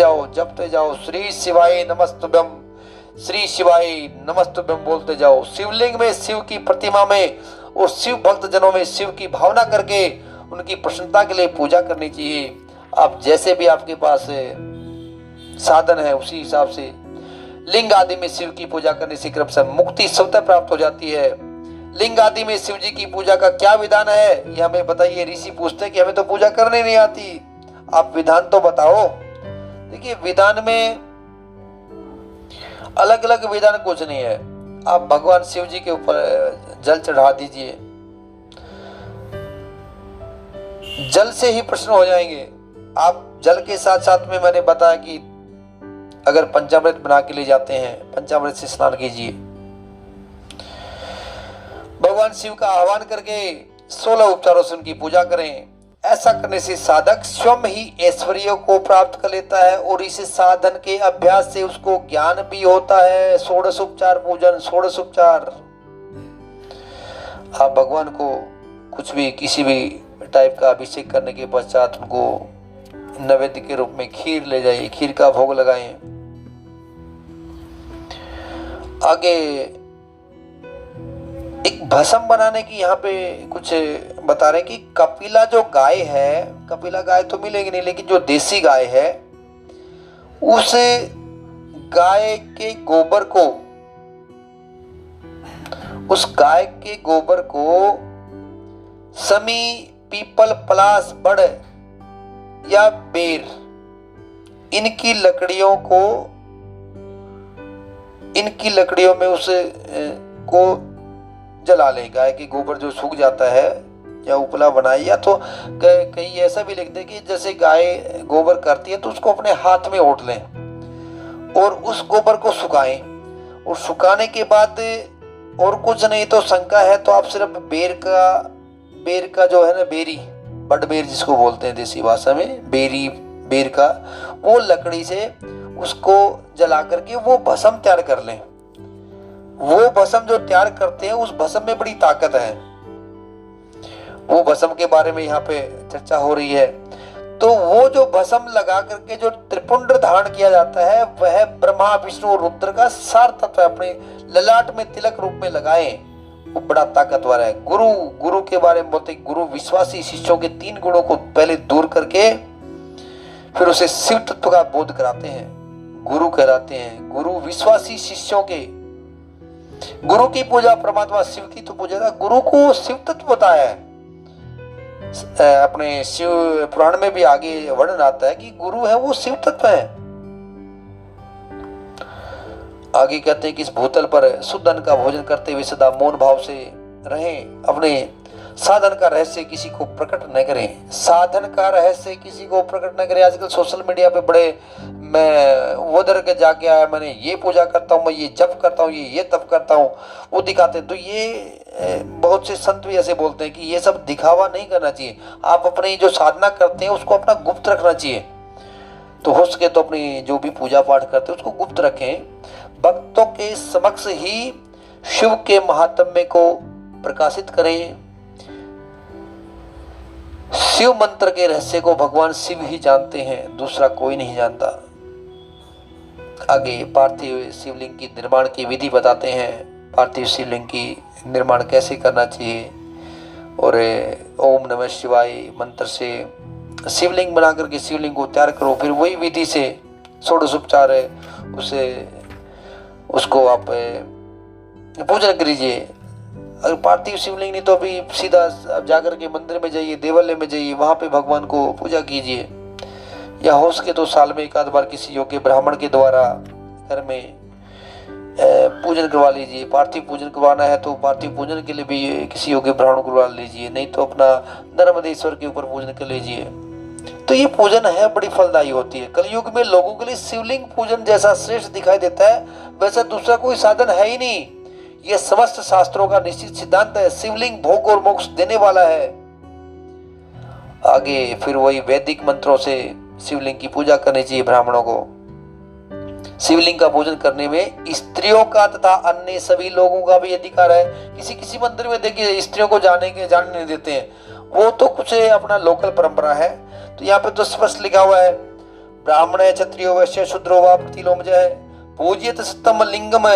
जाओ। श्री शिवाय नमस्तुभ्यम, श्री शिवाय नमस्तुभ्यम बोलते जाओ। शिवलिंग में, शिव की प्रतिमा में और शिव भक्त जनों में शिव की भावना करके उनकी प्रसन्नता के लिए पूजा करनी चाहिए। आप जैसे भी आपके पास साधन है, उसी हिसाब से लिंग आदि में शिव की पूजा करने से क्रमशः मुक्ति स्वतः प्राप्त हो जाती है। लिंग आदि में शिव जी की पूजा का क्या विधान है, ये हमें बताइए। ऋषि पूछते कि हमें तो पूजा करने नहीं आती, आप विधान तो बताओ। देखिए, विधान में अलग अलग विधान कुछ नहीं है। आप भगवान शिव जी के ऊपर जल चढ़ा दीजिए, जल से ही प्रसन्न हो जाएंगे। आप जल के साथ साथ में मैंने बताया कि अगर पंचामृत बना के ले जाते हैं, पंचामृत से स्नान कीजिए। भगवान शिव का आह्वान करके 16 उपचारों से उनकी पूजा करें। ऐसा करने से साधक स्वयं ही ऐश्वर्य को प्राप्त कर लेता है और इस साधन के अभ्यास से उसको ज्ञान भी होता है। 16 उपचार पूजन, 16 उपचार। आप भगवान को कुछ भी, किसी भी टाइप का अभिषेक करने के पश्चात उनको नैवेद्य के रूप में खीर ले जाइए, खीर का भोग लगाएं। आगे एक भस्म बनाने की यहाँ पे कुछ बता रहे कि कपिला जो गाय है, कपिला गाय तो मिलेगी नहीं, लेकिन जो देसी गाय है, उस गाय के गोबर को, उस गाय के गोबर को समी, पीपल, पलास, बड़ या बेर, इनकी लकड़ियों में उस को जला ले। गाय की गोबर जो सूख जाता है या उपला बनाए, या तो कहीं ऐसा भी लिखते हैं कि जैसे गाय गोबर करती है तो उसको अपने हाथ में ओढ़ लें और उस गोबर को सुखाएं। और सुखाने के बाद और कुछ नहीं तो शंका है तो आप सिर्फ बेर का जो है ना, बेरी, बड़ बेर जिसको बोलते हैं देसी भाषा में, बेर का, वो लकड़ी से उसको जला करके वो भस्म तैयार कर लें। वो भस्म जो तैयार करते हैं, उस भस्म में बड़ी ताकत है। वो भस्म के बारे में यहाँ पे चर्चा हो रही है। तो वो जो भस्म लगा करके जो त्रिपुंड धारण किया जाता है, वह ब्रह्मा, विष्णु और रुद्र का सार तत्व है। अपने ललाट में तिलक रूप में लगाएं, वो बड़ा ताकतवर है। गुरु के बारे में बोलते, गुरु विश्वासी शिष्यों के 3 गुणों को पहले दूर करके फिर उसे शिव तत्व का बोध कराते हैं, गुरु कहलाते हैं। गुरु विश्वासी शिष्यों के, गुरु की पूजा परमात्मा शिव की तो पूजा था, गुरु को शिव तत्व बताया है। अपने शिव पुराण में भी आगे वर्णन आता है कि गुरु है वो शिव तत्व है। आगे कहते हैं कि इस भूतल पर शुद्ध अन्न का भोजन करते हुए सदा मौन भाव से रहें। अपने साधन का रहस्य किसी को प्रकट न करें, साधन का रहस्य किसी को प्रकट न करें। आजकल सोशल मीडिया पे बड़े, मैं वो उधर के जाके आया, मैंने ये पूजा करता हूँ, मैं ये जप करता हूँ, ये तप करता हूँ, वो दिखाते हैं। तो ये बहुत से संत भी ऐसे बोलते हैं कि ये सब दिखावा नहीं करना चाहिए। आप अपनी जो साधना करते हैं उसको अपना गुप्त रखना चाहिए। तो हो सके तो अपनी जो भी पूजा पाठ करते हैं उसको गुप्त रखें। भक्तों के समक्ष ही शिव के महात्म्य को प्रकाशित करें। शिव मंत्र के रहस्य को भगवान शिव ही जानते हैं, दूसरा कोई नहीं जानता। आगे पार्थिव शिवलिंग की निर्माण की विधि बताते हैं। पार्थिव शिवलिंग की निर्माण कैसे करना चाहिए, और ओम नमः शिवाय मंत्र से शिवलिंग बना करके शिवलिंग को तैयार करो। फिर वही विधि से 16 उपचार है, उसको आप पूजन करिए। अगर पार्थिव शिवलिंग नहीं तो अभी सीधा आप जाकर के मंदिर में जाइए, देवालय में जाइए, वहां पे भगवान को पूजा कीजिए। या हो सके तो साल में 1 आध बार किसी योग्य ब्राह्मण के द्वारा घर में पूजन करवा लीजिए। पार्थिव पूजन करवाना है तो पार्थिव पूजन के लिए भी किसी योग्य ब्राह्मण को करवा लीजिए, नहीं तो अपना नर्मदेश्वर के ऊपर पूजन कर लीजिए। तो ये पूजन है बड़ी फलदायी होती है। कलयुग में लोगों के लिए शिवलिंग पूजन जैसा श्रेष्ठ दिखाई देता है वैसा दूसरा कोई साधन है ही नहीं। यह समस्त शास्त्रों का निश्चित सिद्धांत है। शिवलिंग भोग और मोक्ष देने वाला है। आगे फिर वही वैदिक मंत्रों से शिवलिंग की पूजा करनी चाहिए ब्राह्मणों को। शिवलिंग का पूजन करने में स्त्रियों का तथा अन्य सभी लोगों का भी अधिकार है। किसी किसी मंदिर में देखिए स्त्रियों को जाने नहीं देते हैं, वो तो कुछ अपना लोकल परंपरा है। तो यहाँ पे तो स्पष्ट लिखा हुआ है, ब्राह्मण क्षत्रियो वैश्य शूद्रो वा प्रतिलोमजः पूज्यते सत्यम लिंगम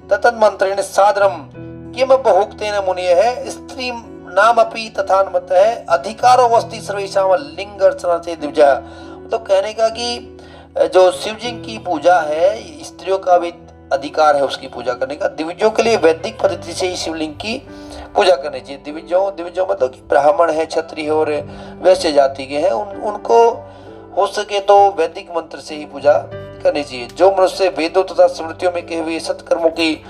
ततद मंत्रेण सादरम किम बहुक्तेन मुनियः स्त्री नाम अपि तथान्मतः अधिकारो वस्ति सर्वेषां लिंग अर्चना से दिव्या। तो कहने का कि जो शिव जी की पूजा है स्त्रियों का भी अधिकार है उसकी पूजा करने का। दिव्यों के लिए वैदिक पद्धति से ही शिवलिंग की पूजा करनी चाहिए। दिव्यों मतलब कि ब्राह्मण है, क्षत्रिय और वैश्य जाति के हैं, उनको हो सके तो वैदिक मंत्र से ही पूजा करनी चाहिए। जो मनुष्य वेदों तथा स्मृतियों में कहे हुए सत्कर्मों की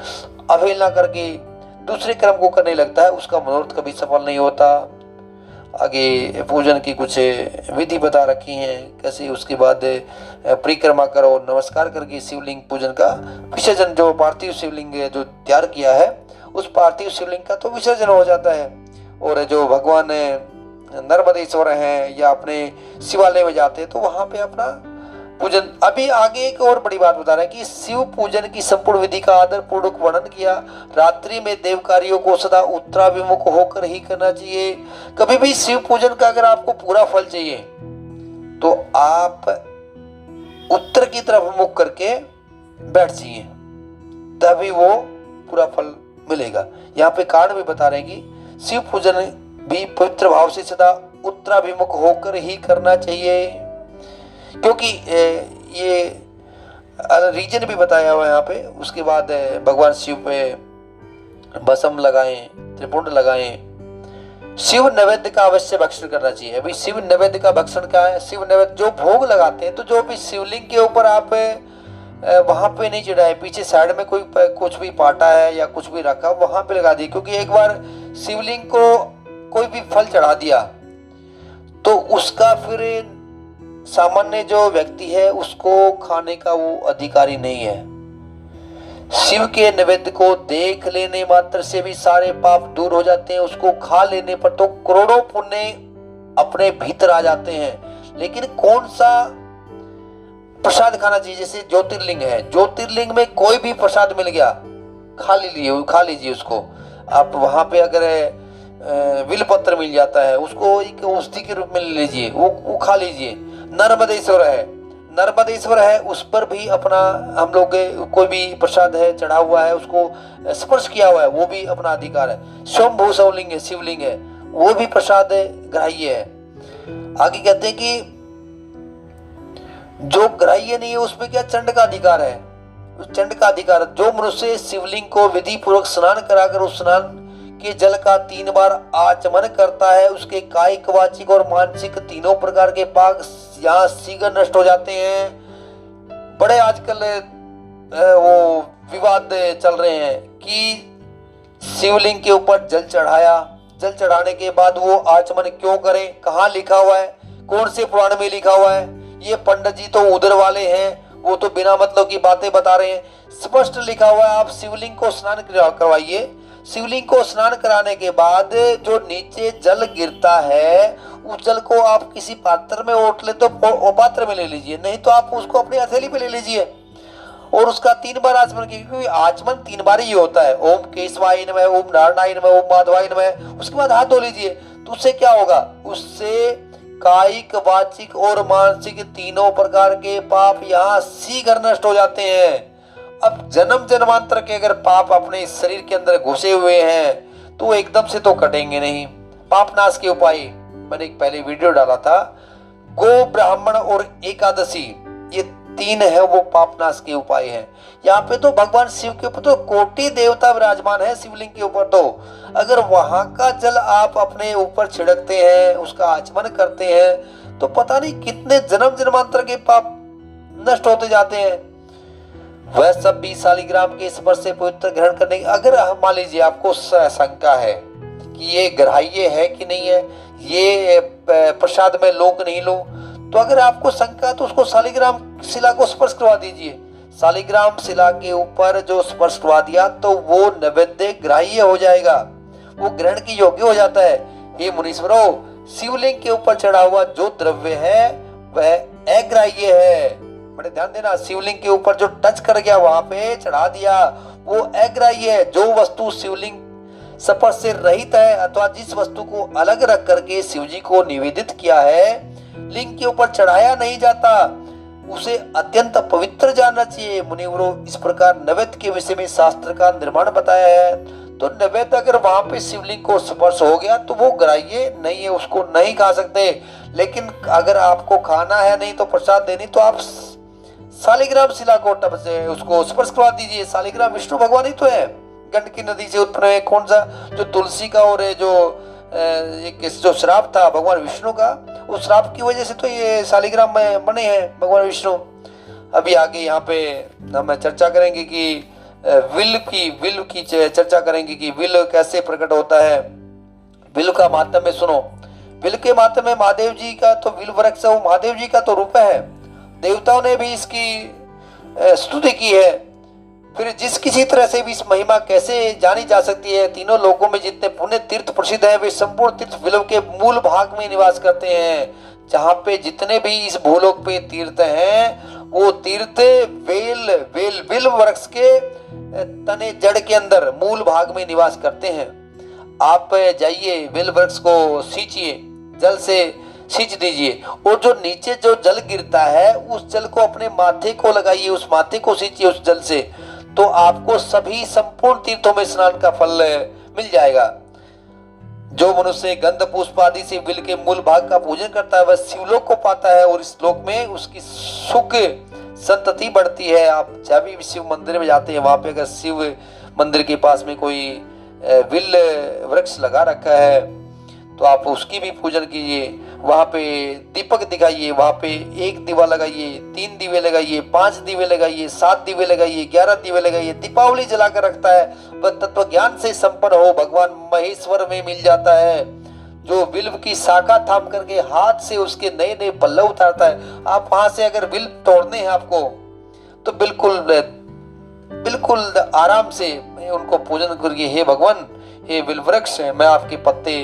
अवहेलना करके दूसरे कर्म को करने लगता है उसका मनोरथ कभी सफल नहीं होता। आगे पूजन की कुछ विधि बता रखी हैं, कैसे उसके बाद परिक्रमा करो, नमस्कार करके शिवलिंग पूजन का विसर्जन, जो पार्थिव शिवलिंग जो तैयार किया है उस पार्थिव शिवलिंग का तो विसर्जन हो जाता है। और जो भगवान नर्मदेश्वर हैं या अपने शिवालय में जाते हैं तो वहां पे अपना पूजन। अभी आगे एक और बड़ी बात बता रहे हैं कि शिव पूजन की संपूर्ण विधि का आदर पूर्वक वर्णन किया। रात्रि में देव कार्यों को सदा उत्तराभिमुख होकर ही करना चाहिए। कभी भी शिव पूजन का अगर आपको पूरा फल चाहिए तो आप उत्तर की तरफ मुख करके बैठ जाइए, तभी वो पूरा फल मिलेगा। यहाँ पे कारण भी बता रहे हैं कि शिव पूजन भी पवित्र भाव से सदा उत्तराभिमुख होकर ही करना चाहिए, क्योंकि ये रीजन भी बताया हुआ है यहाँ पे। उसके बाद भगवान शिव पे भस्म लगाएं, त्रिपुंड लगाएं। शिव नैवेद्य का अवश्य भक्षण करना चाहिए। अभी शिव नैवेद्य का भक्षण क्या है? शिव नैवेद्य जो भोग लगाते हैं, तो जो भी शिवलिंग के ऊपर आप वहां पे नहीं चढ़ाए, पीछे साइड में कोई कुछ भी पाटा है या कुछ भी रखा वहां पे लगा दिए। क्योंकि एक बार शिवलिंग को कोई भी फल चढ़ा दिया तो उसका फिर सामान्य जो व्यक्ति है उसको खाने का वो अधिकारी नहीं है। शिव के नैवेद्य को देख लेने मात्र से भी सारे पाप दूर हो जाते हैं। उसको खा लेने पर तो करोड़ों पुण्य अपने भीतर आ जाते हैं। लेकिन कौन सा प्रसाद खाना चाहिए? जैसे ज्योतिर्लिंग है, ज्योतिर्लिंग में कोई भी प्रसाद मिल गया खा लीजिए उसको आप। वहां पे अगर बिलपत्र मिल जाता है उसको एक औषधि के रूप में ले लीजिए, वो खा लीजिए। नर्मदेश्वर है उस पर भी अपना हम लोग कोई भी प्रसाद है चढ़ा हुआ है उसको स्पर्श किया हुआ है वो भी अपना अधिकार है। स्वयंभू शिवलिंग है, शिवलिंग है, वो भी प्रसाद ग्राह्य है। आगे कहते हैं कि जो ग्राह्य नहीं है उसमें क्या चंड का अधिकार है। चंड का अधिकार, जो मनुष्य शिवलिंग को विधि पूर्वक स्नान कराकर उस स्नान के जल का 3 बार आचमन करता है उसके कायिक, वाचिक और मानसिक तीनों प्रकार के पाप यहाँ शीघ्र नष्ट हो जाते हैं। बड़े आजकल वो विवाद चल रहे हैं कि शिवलिंग के ऊपर जल चढ़ाया, जल चढ़ाने के बाद वो आचमन क्यों करें, कहाँ लिखा हुआ है, कौन से पुराण में लिखा हुआ है? ये पंडित जी तो उधर वाले हैं, वो तो बिना मतलब की बातें बता रहे हैं। स्पष्ट लिखा हुआ है आप शिवलिंग को स्नान करवाइए। शिवलिंग को स्नान कराने के बाद जो नीचे जल गिरता है उस जल को आप किसी पात्र में ओट ले तो पात्र में ले लीजिए, नहीं तो आप उसको अपनी हथेली पे ले लीजिए और उसका 3 बार आचमन कीजिए। क्योंकि आचमन 3 बार ही होता है, ओम केशवाय नमः, ओम नारायणाय नमः, ओम माधवाय नमः। उसके बाद हाथ धो लीजिए। तो उससे क्या होगा? उससे कायिक, वाचिक और मानसिक तीनों प्रकार के पाप यहाँ शीघ्र नष्ट हो जाते हैं। अब जन्म जन्मांतर के अगर पाप अपने शरीर के अंदर घुसे हुए हैं तो एकदम से तो कटेंगे नहीं। पाप नाश के उपाय मैंने एक पहले वीडियो डाला था। गो, ब्राह्मण और एकादशी, ये 3 है वो पाप नाश के उपाय हैं। यहाँ पे तो भगवान शिव के ऊपर तो कोटि देवता विराजमान है शिवलिंग के ऊपर। तो अगर वहां का जल आप अपने ऊपर छिड़कते हैं, उसका आचमन करते हैं, तो पता नहीं कितने जन्म जन्मांतर के पाप नष्ट होते जाते हैं। वह सब भी शालिग्राम के स्पर्श से पवित्र ग्रहण करने की। अगर मान लीजिए आपको शंका है कि ये ग्राह्य है कि नहीं है, ये प्रसाद में लो कि नहीं लो, तो अगर आपको शंका है तो उसको शालिग्राम शिला को स्पर्श करवा दीजिए। शालिग्राम शिला के ऊपर जो स्पर्श करवा दिया तो वो नैवेद्य ग्राह्य हो जाएगा, वो ग्रहण की योग्य हो जाता है। हे मुनीश्वरों, शिवलिंग के ऊपर चढ़ा हुआ जो द्रव्य है वह अग्राह्य है। बड़े ध्यान देना, शिवलिंग के ऊपर जो टच कर गया, वहां पे चढ़ा दिया, वो अग्राह्य है। जो वस्तु शिवलिंग स्पर्श से रहित है अथवा जिस वस्तु को अलग रख करके शिव जी को निवेदित किया है, लिंग के ऊपर चढ़ाया नहीं जाता, उसे अत्यंत पवित्र जानना चाहिए। मुनिवरों, इस प्रकार नैवेद्य के विषय में शास्त्र का निर्माण बताया है। तो नैवेद्य अगर वहां पे शिवलिंग को स्पर्श हो गया तो वो ग्राह्य नहीं है, उसको नहीं खा सकते। लेकिन अगर आपको खाना है नहीं तो प्रसाद देनी, तो आप शालिग्राम शिला को टप से उसको स्पर्श करवा दीजिए। शालिग्राम विष्णु भगवान ही तो है, गंडकी नदी से उत्पन्न है। कौन सा, जो तुलसी का और जो एक जो श्राप था भगवान विष्णु का, उस श्राप की वजह से तो ये शालिग्राम में बने हैं भगवान विष्णु। अभी आगे यहाँ पे हम चर्चा करेंगे कि विल की चर्चा करेंगे कि विल कैसे प्रकट होता है। विल का महात्म्य सुनो। विल के महात्म्य में महादेव जी का तो विल वृक्ष है, वो महादेव जी का तो रूप है। देवताओं ने भी इसकी स्तुति की है। फिर जिस किसी तरह से भी इस महिमा कैसे जानी जा सकती है, तीनों लोकों में जितने पुण्य तीर्थ प्रसिद्ध हैं वे संपूर्ण तीर्थ विलव के मूल भाग में निवास करते हैं। जहाँ पे जितने भी इस भूलोक पे तीर्थ हैं, वो तीर्थ विल वृक्ष के तने जड़ के अंदर मूल भाग में निवास करते हैं। आप जाइए, विल वृक्ष को सींचिए, जल से सींच दीजिए, और जो नीचे जो जल गिरता है उस जल को अपने माथे को लगाइए, उस माथे को सींचिए उस जल से, तो आपको सभी संपूर्ण तीर्थों में स्नान का फल मिल जाएगा। जो मनुष्य गंध पुष्प आदि से विल के मूल भाग का पूजन करता है वह शिवलोक को पाता है, और इस लोक में उसकी सुख संतति बढ़ती है। आप जब भी शिव मंदिर में जाते हैं, वहां पे अगर शिव मंदिर के पास में कोई विल वृक्ष लगा रखा है तो आप उसकी भी पूजन कीजिए। वहां पे दीपक दिखाइए, वहां पे 1 दिवा लगाइए, 3 दिवे लगाइए, 5 दिवे लगाइए, 7 दिवे लगाइए, 11 दिवे लगाइए। दीपावली जलाकर रखता है वह तत्व ज्ञान से संपन्न हो भगवान महेश्वर में मिल जाता है। जो विल्व की शाखा थाम करके हाथ से उसके नए नए पल्लव उतारता है। आप वहां से अगर विल्व तोड़ने हैं आपको, तो बिल्कुल आराम से उनको पूजन करिए। हे भगवान, हे विल्व वृक्ष, मैं आपके पत्ते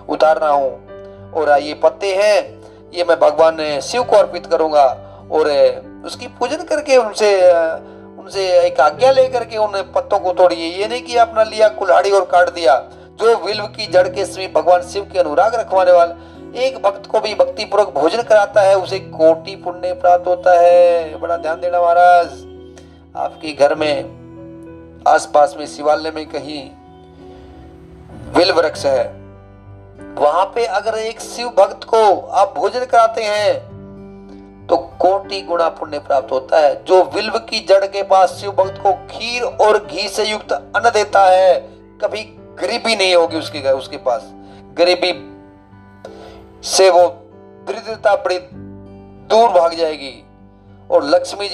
उतार रहा हूँ, और ये पत्ते हैं ये मैं भगवान शिव को अर्पित करूंगा, और उसकी पूजन करके उनसे एक आज्ञा लेकर के उन पत्तों को तोड़िए। ये नहीं कि अपना लिया कुल्हाड़ी और काट दिया। जो विल्व की जड़ के समीप भगवान शिव के अनुराग रखवाने वाले एक भक्त को भी भक्ति पूर्वक भोजन कराता है, उसे कोटि पुण्य प्राप्त होता है। बड़ा ध्यान देना महाराज, आपके घर में आसपास में शिवालय में कहीं विल्व वृक्ष है, वहां पे अगर एक शिव भक्त को आप भोजन कराते हैं तो कोटि गुना पुण्य प्राप्त होता है। जो विल्व की जड़ के पास शिव भक्त को खीर और घी से युक्त अन्न देता है, कभी गरीबी नहीं होगी उसके पास। गरीबी से वो दरिद्रता बड़ी दूर भाग जाएगी। और लक्ष्मी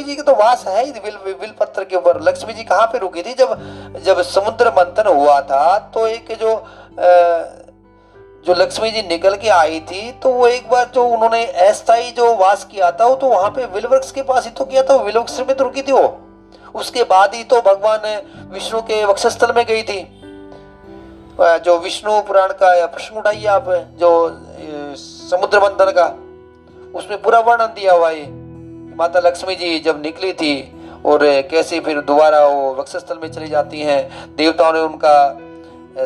जी का तो वास है ही विल पत्र के ऊपर। लक्ष्मी जी कहाँ पे रुकी थी? जब समुद्र मंथन हुआ था तो एक जो लक्ष्मी जी निकल के आई थी, तो वो एक बार जो उन्होंने अस्थायी जो वास किया था वो तो वहां पे विल वृक्ष के पास ही तो किया था, विल वृक्ष में तो रुकी थी वो। उसके बाद ही तो भगवान विष्णु के वक्षस्थल में गई थी। जो विष्णु पुराण का प्रश्न उठाइए आप, जो समुद्र मंथन का, उसमें पूरा वर्णन दिया हुआ है। माता लक्ष्मी जी जब निकली थी और कैसे फिर दोबारा वो वक्षस्थल में चली जाती हैं। देवताओं ने उनका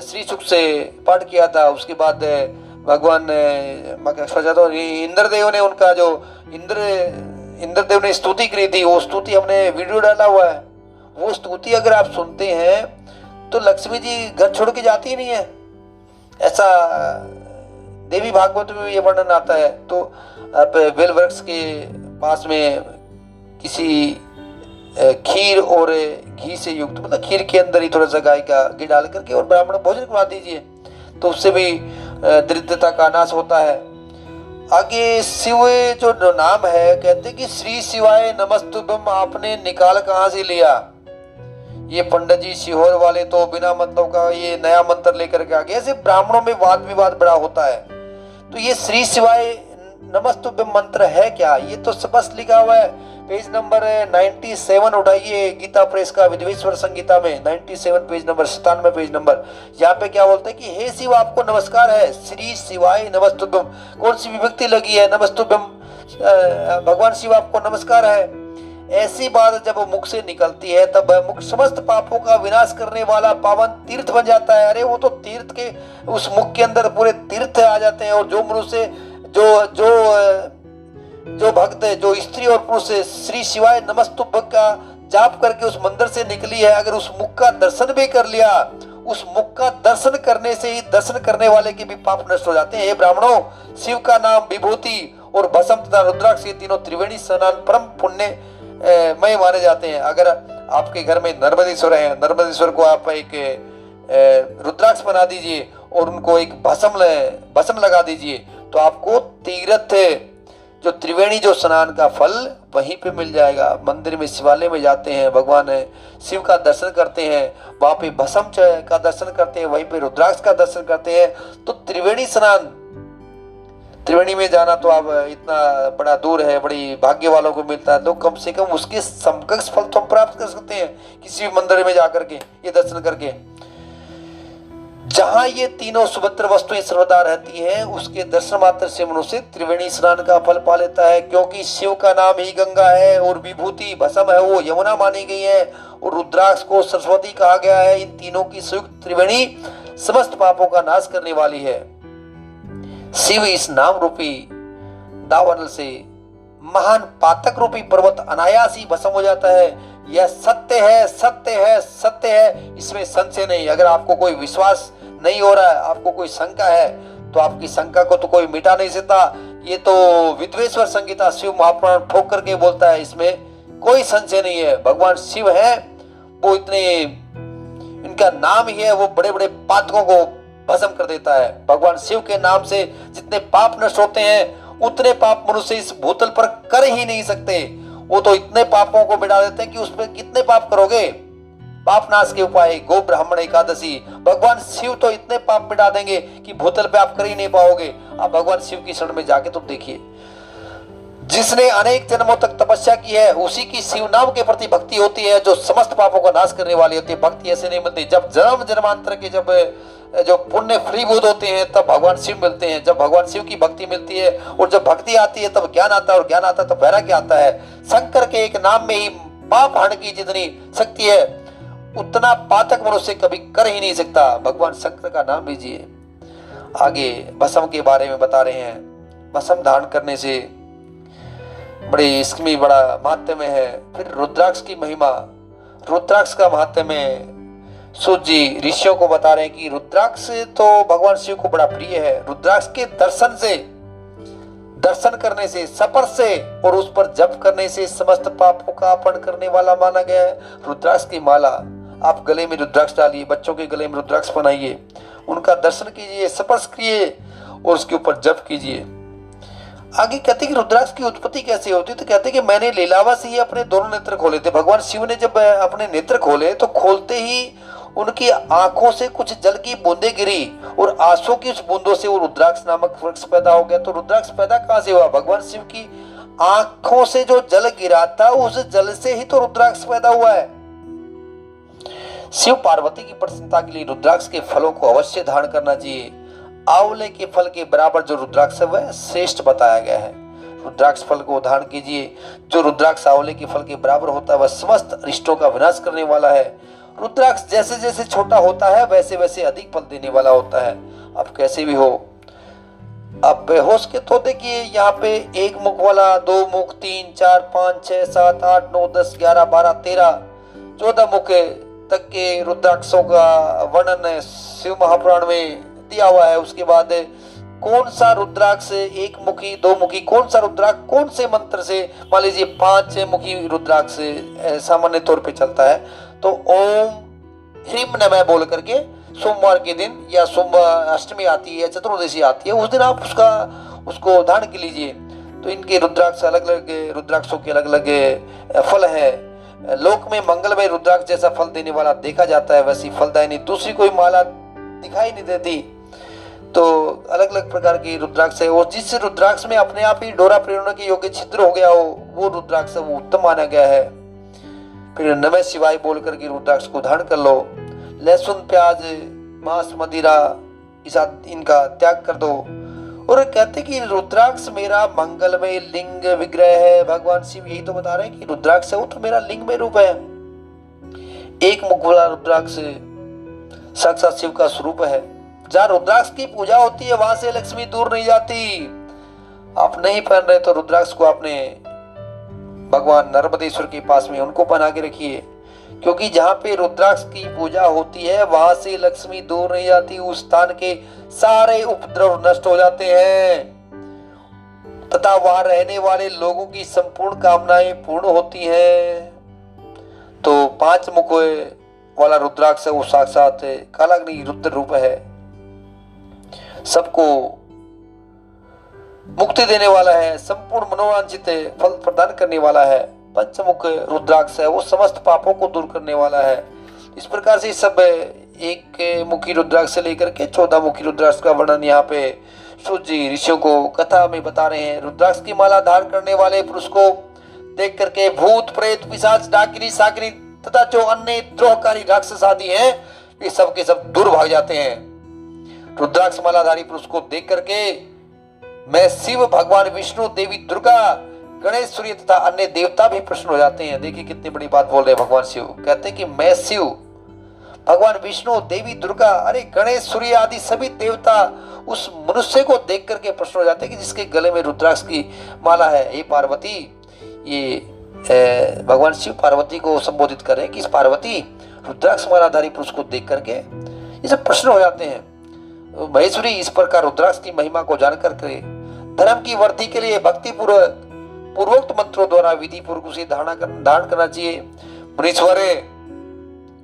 श्री सुख से पाठ किया था। उसके बाद भगवान इंद्रदेव ने उनका जो इंद्रदेव ने स्तुति करी थी, वो स्तुति हमने वीडियो डाला हुआ है। वो स्तुति अगर आप सुनते हैं तो लक्ष्मी जी घर छोड़ के जाती ही नहीं है, ऐसा देवी भागवत में ये वर्णन आता है। तो आप बेल वृक्ष के पास में किसी खीर और घी से युक्त, मतलब खीर के अंदर ही थोड़ा सा गाय का घी डाल करके और ब्राह्मण भोजन करवा दीजिए, तो उससे भी दरिद्रता का नाश होता है। आगे शिव जो नाम है, कहते कि श्री शिवाय नमस्तुभ्यम आपने निकाल कहाँ से लिया? ये पंडित जी सीहोर वाले तो बिना मतलब का ये नया मंत्र लेकर के आ गए। ऐसे ब्राह्मणों में वाद विवाद बड़ा होता है। तो ये श्री शिवाय नमस्तुभ्यम मंत्र है क्या? ये तो स्पष्ट लिखा हुआ है, पेज नंबर 97 उठाइए गीता प्रेस का विद्वेश्वर संगीता में 97 पेज नंबर 97 पेज नंबर। यहाँ पे क्या बोलते हैं कि हे शिव आपको नमस्कार है, श्री शिवाय नमस्तुभ्यम। कौन सी विभक्ति लगी है? नमस्तुभ्यम, भगवान शिव आपको नमस्कार है। ऐसी बात जब मुख से निकलती है तब मुख समस्त पापों का विनाश करने वाला पावन तीर्थ बन जाता है। अरे वो तो तीर्थ के उस मुख के अंदर पूरे तीर्थ आ जाते हैं। और जो मनुष्य जो जो जो भक्त जो स्त्री और पुरुष श्री शिवाय नमस्तुभ्यम का जाप करके उस मंदिर से निकली है, अगर उस मुख का दर्शन भी कर लिया, उस मुख का दर्शन करने से ही दर्शन करने वाले के भी पाप नष्ट हो जाते हैं। हे ब्राह्मणों, शिव का नाम विभूति और भस्म तथा रुद्राक्ष, ये तीनों त्रिवेणी स्नान परम पुण्य मय माने जाते हैं। अगर आपके घर में नर्मदेश्वर है, नर्मदेश्वर को आप एक रुद्राक्ष बना दीजिए और उनको एक भस्म लगा दीजिए, तो आपको तीर्थ जो त्रिवेणी जो स्नान का फल वहीं पे मिल जाएगा। मंदिर में शिवालय में जाते हैं, भगवान शिव का दर्शन करते हैं, वहां पे भस्म का दर्शन करते हैं, वहीं पे रुद्राक्ष का दर्शन करते हैं। तो त्रिवेणी स्नान, त्रिवेणी में जाना तो अब इतना बड़ा दूर है, बड़ी भाग्य वालों को मिलता है। तो कम से कम उसके समकक्ष फल तो हम प्राप्त कर सकते हैं किसी मंदिर में जाकर के ये दर्शन करके। जहां ये तीनों सुभद्र वस्तुएं सर्वदा रहती हैं, उसके दर्शन मात्र से मनुष्य त्रिवेणी स्नान का फल पा लेता है। क्योंकि शिव का नाम ही गंगा है और विभूति भस्म है वो यमुना मानी गई है और रुद्राक्ष को सरस्वती कहा गया है। इन तीनों की संयुक्त त्रिवेणी समस्त पापों का नाश करने वाली है। शिव इस नाम रूपी दावानल से महान पातक रूपी पर्वत अनायास ही भस्म हो जाता है। यह सत्य है, सत्य है, सत्य है, इसमें संशय नहीं। अगर आपको कोई विश्वास नहीं हो रहा है, आपको कोई शंका है, तो आपकी शंका को तो कोई मिटा नहीं सकता। ये तो विद्वेश्वर संगीता शिव महापुराण ठोक करके बोलता है, इसमें कोई संशय नहीं है। भगवान शिव है वो इतने, इनका नाम ही है वो बड़े बड़े पातकों को भस्म कर देता है। भगवान शिव के नाम से जितने पाप नष्ट होते हैं उतने पाप मनुष्य इस भूतल पर कर ही नहीं सकते। वो तो इतने पापों को मिटा देते हैं कि उसमें कितने पाप करोगे। पाप नाश के उपाय, गो ब्राह्मण एकादशी, भगवान शिव तो इतने पाप मिटा देंगे कि भूतल पे आप कर ही नहीं पाओगे। आप भगवान शिव की शरण में जाके तुम देखिए, जिसने अनेक जन्मों तक तपस्या की है उसी की शिव नाम के प्रति भक्ति होती है, जो समस्त पापों को नाश करने वाली होती है। भक्ति ऐसे नहीं मिलती। जब जन्म जन्मांतर के जब जो पुण्य फलीभूत होते हैं तब भगवान शिव मिलते हैं। जब भगवान शिव की भक्ति मिलती है और जब भक्ति आती है तब ज्ञान आता है, और ज्ञान आता है तब वैराग्य आता है। शंकर के एक नाम में ही पाप हरण की जितनी शक्ति है उतना पातक मनुष्य कभी कर ही नहीं सकता। भगवान शंकर का नाम लीजिए। आगे भस्म के बारे में बता रहे हैं। भस्म धारण करने से बड़े इसमें बड़ा महात्म्य है। फिर रुद्राक्ष की महिमा, रुद्राक्ष का महात्म्य सूत जी ऋषियों को बता रहे हैं कि रुद्राक्ष तो भगवान शिव को बड़ा प्रिय है। रुद्राक्ष के दर्शन से, दर्शन करने से, स्पर्श से और उस पर जप करने से समस्त पापों का अपहरण करने वाला माना गया है। रुद्राक्ष की माला आप गले में रुद्राक्ष डालिए, बच्चों के गले में रुद्राक्ष बनाइए, उनका दर्शन कीजिए, स्पर्श कीजिए और उसके ऊपर जप कीजिए। आगे कहते कि रुद्राक्ष की उत्पत्ति कैसे होती, तो कहते कि मैंने लीलावा से ही अपने दोनों नेत्र खोले थे। भगवान शिव ने जब अपने नेत्र खोले तो खोलते ही उनकी आंखों से कुछ जल की बूंदें गिरी और आंसू की उस बूंदों से वो रुद्राक्ष नामक वृक्ष पैदा हो गया। तो रुद्राक्ष पैदा कहां से हुआ? भगवान शिव की आंखों से जो जल गिरा था उस जल से ही तो रुद्राक्ष पैदा हुआ है। शिव पार्वती की प्रसन्नता के लिए रुद्राक्ष के फलों को अवश्य धारण करना चाहिए। आंवले के फल के बराबर जो रुद्राक्ष है वह श्रेष्ठ बताया गया है। रुद्राक्ष फल को धारण कीजिए। जो रुद्राक्ष आंवले के फल के बराबर होता है वह समस्त अरिष्टों का विनाश करने वाला है। रुद्राक्ष जैसे जैसे छोटा होता है वैसे वैसे अधिक फल देने वाला होता है। अब कैसे भी हो, अब बेहोश के तो देखिए यहाँ पे एक मुख वाला, दो मुख, 3, 4, 5, 6, 7, 8, 9, 10, 11, 12, 13, 14 मुख तक के रुद्राक्षों का वर्णन शिव महापुराण में दिया हुआ है। उसके बाद कौन सा रुद्राक्ष एक मुखी, दो मुखी, कौन सा रुद्राक्ष कौन से मंत्र से, मान लीजिए 5 मुखी रुद्राक्ष सामान्य तौर पे चलता है, तो ओम ह्रीम नमः बोल करके सोमवार के दिन या सोमवार अष्टमी आती है, चतुर्दशी आती है, उस दिन आप उसको धारण कर लीजिए। तो इनके रुद्राक्ष अलग अलग, रुद्राक्षों के अलग अलग फल है। लोक में मंगलमय रुद्राक्ष जैसा फल देने वाला देखा जाता है, वैसी फलदायिनी दूसरी कोई माला दिखाई नहीं देती। तो अलग अलग प्रकार की रुद्राक्ष है, और जिस रुद्राक्ष में अपने आप ही डोरा प्रेरणा के योग्य छिद्र हो गया हो वो रुद्राक्ष वो उत्तम माना गया है। फिर नमः शिवाय बोल करके रुद्राक्ष को धारण कर लो। लहसुन, प्याज, मांस, मदिरा इनका त्याग कर दो। और कहते कि रुद्राक्ष मेरा मंगलमय लिंग विग्रह है। भगवान शिव यही तो बता रहे हैं कि रुद्राक्ष है वो तो मेरा लिंगमय रूप है। एक मुख वाला रुद्राक्ष साक्षात शिव का स्वरूप है। जहाँ रुद्राक्ष की पूजा होती है वहां से लक्ष्मी दूर नहीं जाती। आप नहीं पहन रहे तो रुद्राक्ष को आपने भगवान नर्मदेश्वर के पास में उनको पहना के रखिए, क्योंकि जहाँ पे रुद्राक्ष की पूजा होती है वहां से लक्ष्मी दूर नहीं जाती। उस स्थान के सारे उपद्रव नष्ट हो जाते हैं तथा वहां रहने वाले लोगों की संपूर्ण कामनाएं पूर्ण होती हैं। तो 5 मुख वाला रुद्राक्ष है वो साक्षात कालाग्नि रुद्र रूप है, सबको मुक्ति देने वाला है, संपूर्ण मनोवांछित फल प्रदान करने वाला है। पंचमुख रुद्राक्ष है वो समस्त पापों को दूर करने वाला है। इस प्रकार से सब एक मुखी रुद्राक्ष से लेकर के 14 मुखी रुद्राक्ष का वर्णन यहाँ पे सूत जी ऋषियों को कथा में बता रहे हैं। रुद्राक्ष की माला धारण करने वाले पुरुष को देख करके भूत, प्रेत, पिशाच, डाकिनी, साकिनी तथा जो अन्य द्रोहकारी राक्षस आदि हैं ये सब के सब दूर भाग जाते हैं। रुद्राक्ष मालाधारी पुरुष को देख करके मैं शिव, भगवान विष्णु, देवी दुर्गा, गणेश, सूर्य तथा अन्य देवता भी प्रसन्न हो जाते हैं। देखिए कितनी बड़ी बात बोल रहे हैं भगवान शिव। कहते हैं कि मैं शिव, भगवान विष्णु, देवी दुर्गा, अरे गणेश, सूर्य आदि सभी देवता उस मनुष्य को देख करके प्रसन्न हो जाते हैं कि जिसके गले में रुद्राक्ष की माला है। हे पार्वती, ये भगवान शिव पार्वती को संबोधित कर रहे हैं कि इस पार्वती रुद्राक्ष मालाधारी पुरुष को देख करके ये सब प्रसन्न हो जाते हैं। महेश्वरी इस प्रकार रुद्राक्ष की महिमा को जानकर के धर्म की वृद्धि के लिए भक्ति पूर्वोक्त मंत्रों द्वारा विधि पूर्वक उसे धारण करना चाहिए। मुनीश्वर,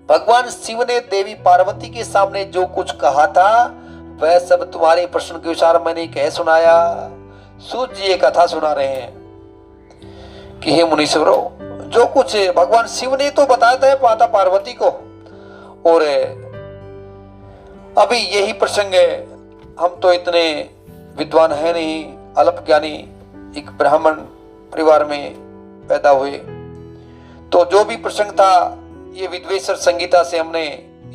भगवान शिव ने देवी पार्वती के सामने जो कुछ कहा था वह सब तुम्हारे प्रश्न के अनुसार मैंने कह सुनाया। सूत जी ये कथा सुना रहे हैं कि हे मुनीश्वरों, जो कुछ भगवान शिव ने तो बताया था माता पार्वती को, और अभी यही प्रसंग है। हम तो इतने विद्वान है नहीं, अल्प ज्ञानी एक ब्राह्मण परिवार में पैदा हुए, तो जो भी प्रसंग था ये विद्वेश्वर संगीता से हमने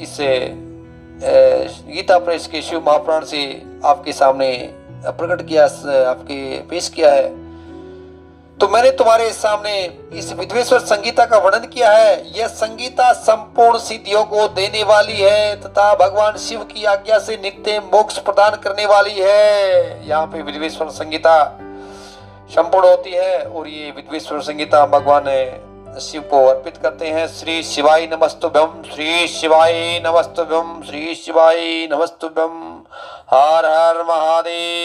इस गीता प्रेस के शिव महापुराण से आपके सामने प्रकट किया, आपके पेश किया है। तो मैंने तुम्हारे सामने इस विद्वेश्वर संगीता का वर्णन किया है। यह संगीता संपूर्ण सिद्धियों को देने वाली है तथा भगवान शिव की आज्ञा से नित्य मोक्ष प्रदान करने वाली है। यहाँ पे विद्वेश्वर संगीता संपूर्ण होती है और ये विद्वेश्वर संगीता भगवान शिव को अर्पित करते हैं। श्री शिवाय नमस्तुभ्यम, श्री शिवाय नमस्तुभ्यम, श्री शिवाय नमस्तुभ्यम। हर हर महादेव।